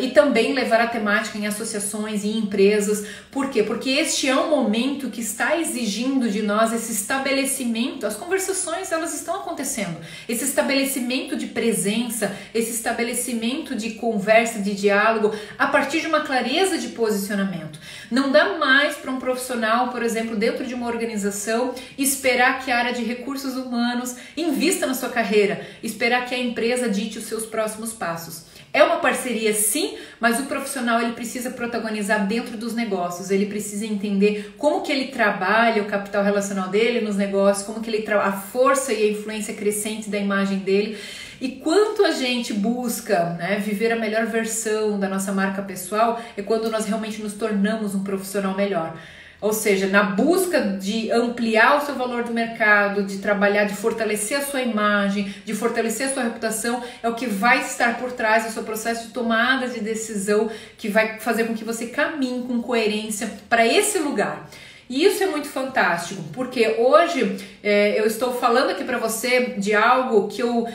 E também levar a temática em associações e empresas. Por quê? Porque este é um momento que está exigindo de nós esse estabelecimento. As conversações, elas estão acontecendo. Esse estabelecimento de presença, esse estabelecimento de conversa, de diálogo, a partir de uma clareza de posicionamento. Não dá mais para um profissional, por exemplo, dentro de uma organização, esperar que a área de recursos humanos invista na sua carreira, esperar que a empresa dite os seus próximos passos. É uma parceria sim, mas o profissional ele precisa protagonizar dentro dos negócios, ele precisa entender como que ele trabalha o capital relacional dele nos negócios, como que ele a força e a influência crescente da imagem dele e quanto a gente busca, né, viver a melhor versão da nossa marca pessoal é quando nós realmente nos tornamos um profissional melhor. Ou seja, na busca de ampliar o seu valor do mercado, de trabalhar, de fortalecer a sua imagem, de fortalecer a sua reputação, é o que vai estar por trás do seu processo de tomada de decisão, que vai fazer com que você caminhe com coerência para esse lugar. E isso é muito fantástico, porque hoje eu estou falando aqui para você de algo que eu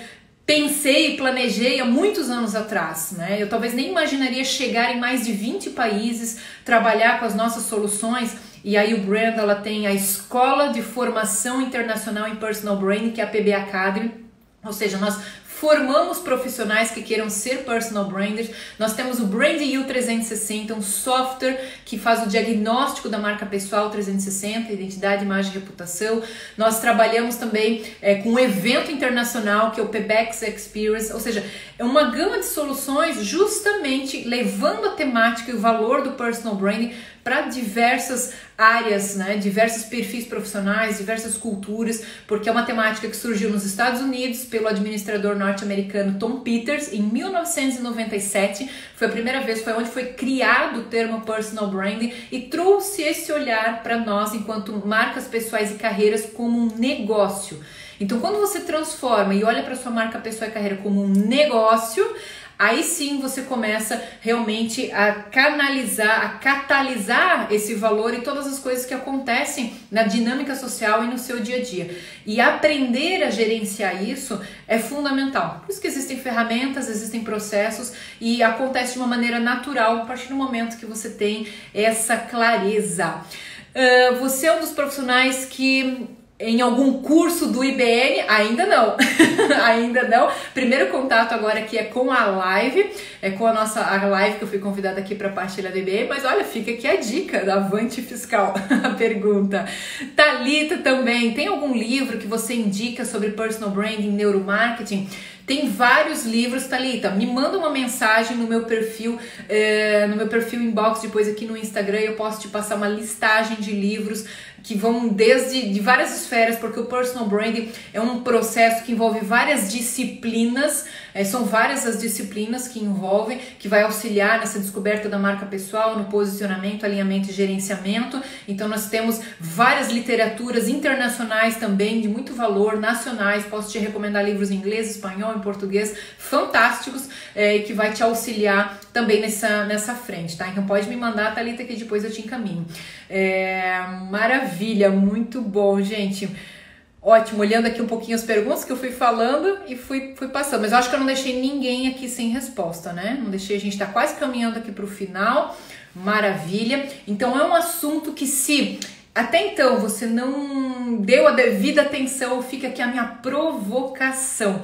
pensei e planejei há muitos anos atrás, né? Eu talvez nem imaginaria chegar em mais de 20 países, trabalhar com as nossas soluções. E aí o Brand, ela tem a Escola de Formação Internacional em Personal Branding, que é a PB Academy. Ou seja, nós formamos profissionais que queiram ser personal branders. Nós temos o Brand You 360, um software que faz o diagnóstico da marca pessoal 360, identidade, imagem e reputação. Nós trabalhamos também com um evento internacional que é o PBX Experience, ou seja, é uma gama de soluções justamente levando a temática e o valor do personal branding para diversas áreas, né? Diversos perfis profissionais, diversas culturas, porque é uma temática que surgiu nos Estados Unidos pelo administrador norte-americano Tom Peters em 1997. Foi a primeira vez, foi onde foi criado o termo personal branding e trouxe esse olhar para nós enquanto marcas pessoais e carreiras como um negócio. Então, quando você transforma e olha para sua marca pessoal e carreira como um negócio, aí sim você começa realmente a canalizar, a catalisar esse valor e todas as coisas que acontecem na dinâmica social e no seu dia a dia. E aprender a gerenciar isso é fundamental. Por isso que existem ferramentas, existem processos e acontece de uma maneira natural a partir do momento que você tem essa clareza. Você é um dos profissionais que em algum curso do IBN? Ainda não, ainda não. Primeiro contato agora aqui é com a live, é com a live que eu fui convidada aqui para partilhar do IBN, mas olha, fica aqui a dica da Avante Fiscal, a pergunta. Thalita também, tem algum livro que você indica sobre personal branding, neuromarketing? Tem vários livros, Thalita, me manda uma mensagem no meu perfil inbox depois aqui no Instagram, eu posso te passar uma listagem de livros que vão de várias esferas, porque o personal branding é um processo que envolve várias disciplinas, são várias as disciplinas que envolvem, que vai auxiliar nessa descoberta da marca pessoal, no posicionamento, alinhamento e gerenciamento. Então nós temos várias literaturas internacionais também, de muito valor, nacionais, posso te recomendar livros em inglês, espanhol, em português, fantásticos, que vai te auxiliar também nessa frente, tá? Então pode me mandar, Thalita, que depois eu te encaminho. Maravilha, muito bom, gente. Ótimo, olhando aqui um pouquinho as perguntas que eu fui falando e fui passando, mas eu acho que eu não deixei ninguém aqui sem resposta, né? Não deixei, a gente tá quase caminhando aqui pro final. Maravilha. Então é um assunto que, se até então você não deu a devida atenção, fica aqui a minha provocação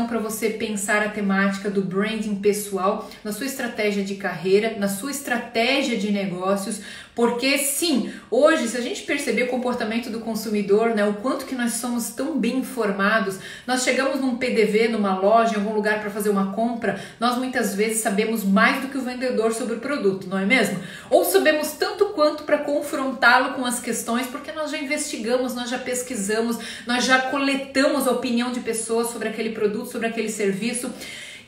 para você pensar a temática do branding pessoal na sua estratégia de carreira, na sua estratégia de negócios, porque sim, hoje, se a gente perceber o comportamento do consumidor, né, o quanto que nós somos tão bem informados, nós chegamos num PDV, numa loja, em algum lugar para fazer uma compra, nós muitas vezes sabemos mais do que o vendedor sobre o produto, não é mesmo? Ou sabemos tanto quanto para confrontá-lo com as questões, porque nós já investigamos, nós já pesquisamos, nós já coletamos a opinião de pessoas sobre aquele produto, sobre aquele serviço.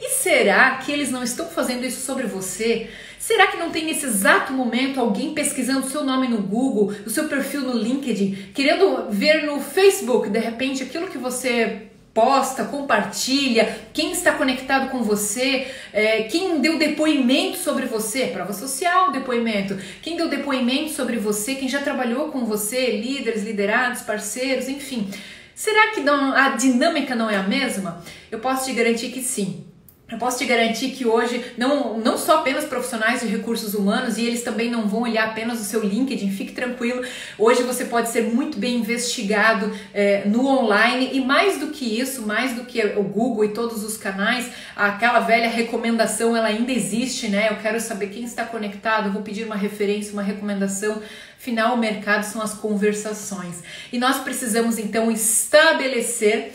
E será que eles não estão fazendo isso sobre você? Será que não tem nesse exato momento alguém pesquisando o seu nome no Google, o seu perfil no LinkedIn, querendo ver no Facebook, de repente, aquilo que você posta, compartilha, quem está conectado com você, quem deu depoimento sobre você, prova social, depoimento, quem deu depoimento sobre você, quem já trabalhou com você, líderes, liderados, parceiros, enfim. Será que a dinâmica não é a mesma? Eu posso te garantir que sim. Eu posso te garantir que hoje, não só apenas profissionais de recursos humanos, e eles também não vão olhar apenas o seu LinkedIn, fique tranquilo, hoje você pode ser muito bem investigado no online, e mais do que isso, mais do que o Google e todos os canais, aquela velha recomendação, ela ainda existe, né? Eu quero saber quem está conectado, eu vou pedir uma referência, uma recomendação. Afinal, o mercado são as conversações. E nós precisamos, então, estabelecer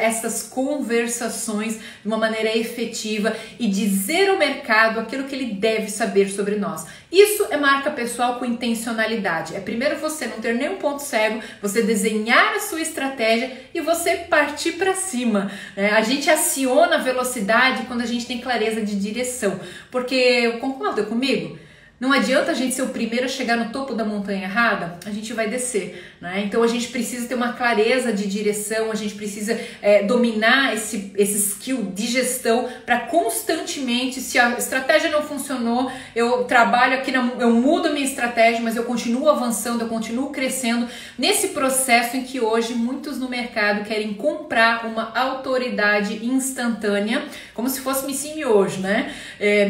essas conversações de uma maneira efetiva e dizer ao mercado aquilo que ele deve saber sobre nós. Isso é marca pessoal com intencionalidade. É primeiro você não ter nenhum ponto cego, você desenhar a sua estratégia e você partir para cima, né? A gente aciona a velocidade quando a gente tem clareza de direção. Porque, concorda comigo? Não adianta a gente ser o primeiro a chegar no topo da montanha errada, a gente vai descer, né? Então a gente precisa ter uma clareza de direção, a gente precisa dominar esse skill de gestão para constantemente, se a estratégia não funcionou, eu trabalho aqui, eu mudo a minha estratégia, mas eu continuo avançando, eu continuo crescendo nesse processo em que hoje muitos no mercado querem comprar uma autoridade instantânea, como se fosse Missimi hoje, né?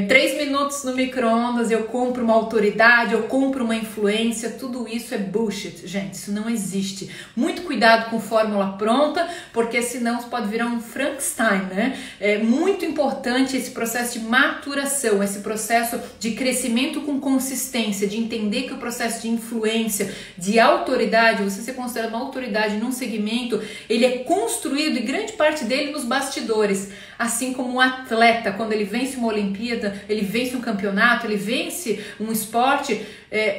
3 minutos no micro-ondas, eu compro compro uma autoridade, eu compro uma influência, tudo isso é bullshit, gente, isso não existe. Muito cuidado com fórmula pronta, porque senão você pode virar um Frankenstein, né? É muito importante esse processo de maturação, esse processo de crescimento com consistência, de entender que o processo de influência, de autoridade, você ser considerado uma autoridade num segmento, ele é construído e grande parte dele nos bastidores. Assim como um atleta, quando ele vence uma Olimpíada, ele vence um campeonato, ele vence um esporte,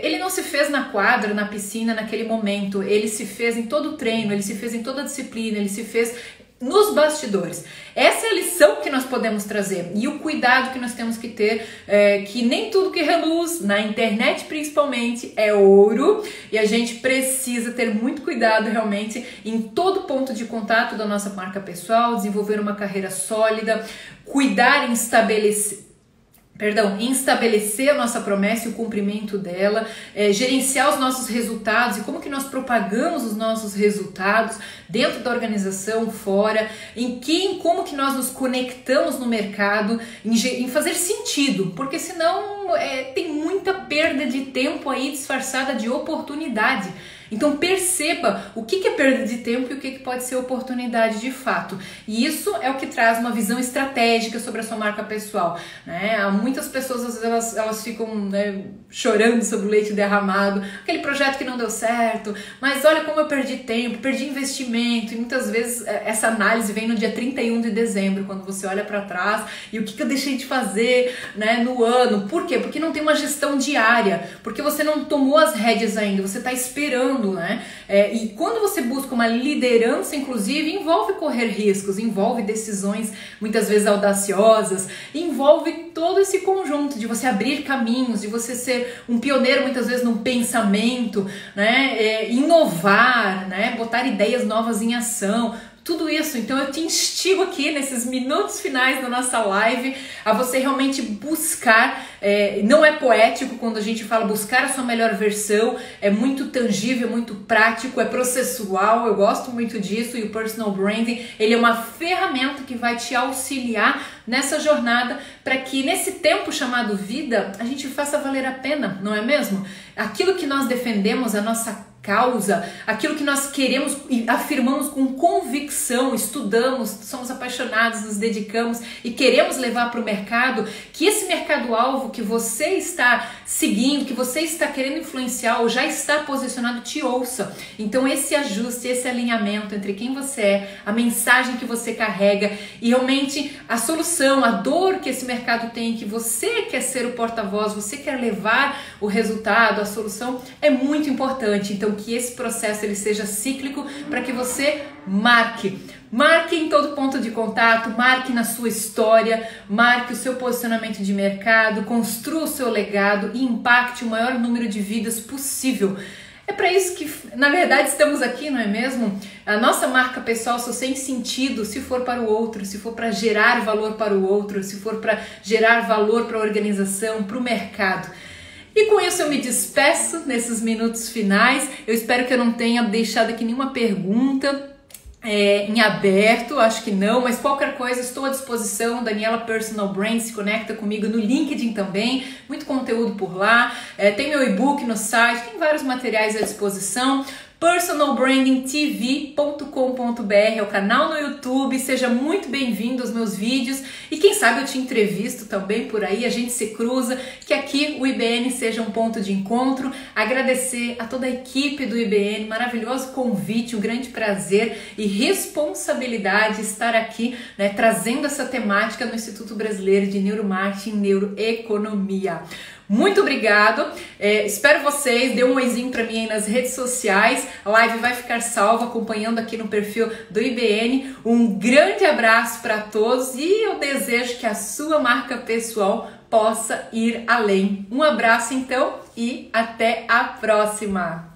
ele não se fez na quadra, na piscina, naquele momento, ele se fez em todo o treino, ele se fez em toda a disciplina, ele se fez nos bastidores. Essa é a lição que nós podemos trazer e o cuidado que nós temos que ter, que nem tudo que reluz, na internet principalmente, é ouro, e a gente precisa ter muito cuidado realmente em todo ponto de contato da nossa marca pessoal, desenvolver uma carreira sólida, cuidar em estabelecer a nossa promessa e o cumprimento dela, gerenciar os nossos resultados e como que nós propagamos os nossos resultados dentro da organização, fora, em como que nós nos conectamos no mercado, em fazer sentido, porque senão tem muita perda de tempo aí disfarçada de oportunidade. Então perceba o que é perda de tempo e o que pode ser oportunidade de fato. E isso é o que traz uma visão estratégica sobre a sua marca pessoal, né? Muitas pessoas às vezes elas ficam, né, chorando sobre o leite derramado, aquele projeto que não deu certo, mas olha como eu perdi tempo, perdi investimento, e muitas vezes essa análise vem no dia 31 de dezembro, quando você olha para trás e o que eu deixei de fazer, né, no ano. Por quê? Porque não tem uma gestão diária, porque você não tomou as rédeas ainda, você está esperando, né? E quando você busca uma liderança, inclusive, envolve correr riscos, envolve decisões muitas vezes audaciosas, envolve todo esse conjunto de você abrir caminhos, de você ser um pioneiro muitas vezes num pensamento, né? Inovar, né? Botar ideias novas em ação. Tudo isso, então eu te instigo aqui nesses minutos finais da nossa live a você realmente buscar, não é poético quando a gente fala buscar a sua melhor versão, é muito tangível, é muito prático, é processual, eu gosto muito disso, e o personal branding, ele é uma ferramenta que vai te auxiliar nessa jornada para que nesse tempo chamado vida a gente faça valer a pena, não é mesmo? Aquilo que nós defendemos, a nossa causa, aquilo que nós queremos e afirmamos com convicção, estudamos, somos apaixonados, nos dedicamos e queremos levar para o mercado, que esse mercado-alvo que você está seguindo, que você está querendo influenciar ou já está posicionado, te ouça. Então esse ajuste, esse alinhamento entre quem você é, a mensagem que você carrega e realmente a solução, a dor que esse mercado tem, que você quer ser o porta-voz, você quer levar o resultado, a solução, é muito importante. Então que esse processo ele seja cíclico para que você marque em todo ponto de contato, marque na sua história, marque o seu posicionamento de mercado, construa o seu legado e impacte o maior número de vidas possível. É para isso que, na verdade, estamos aqui, não é mesmo? A nossa marca pessoal só tem sentido se for para o outro, se for para gerar valor para o outro, se for para gerar valor para a organização, para o mercado. E com isso eu me despeço nesses minutos finais. Eu espero que eu não tenha deixado aqui nenhuma pergunta em aberto, acho que não, mas qualquer coisa estou à disposição. Daniela Personal Brand, se conecta comigo no LinkedIn também, muito conteúdo por lá, tem meu e-book no site, tem vários materiais à disposição. personalbrandingtv.com.br é o canal no YouTube, seja muito bem-vindo aos meus vídeos e quem sabe eu te entrevisto também por aí, a gente se cruza, que aqui o IBN seja um ponto de encontro. Agradecer a toda a equipe do IBN, maravilhoso convite, um grande prazer e responsabilidade estar aqui, né, trazendo essa temática no Instituto Brasileiro de Neuromarketing e Neuroeconomia. Muito obrigado, espero vocês, dê um oizinho pra mim aí nas redes sociais, a live vai ficar salva acompanhando aqui no perfil do IBN. Um grande abraço para todos e eu desejo que a sua marca pessoal possa ir além. Um abraço então e até a próxima!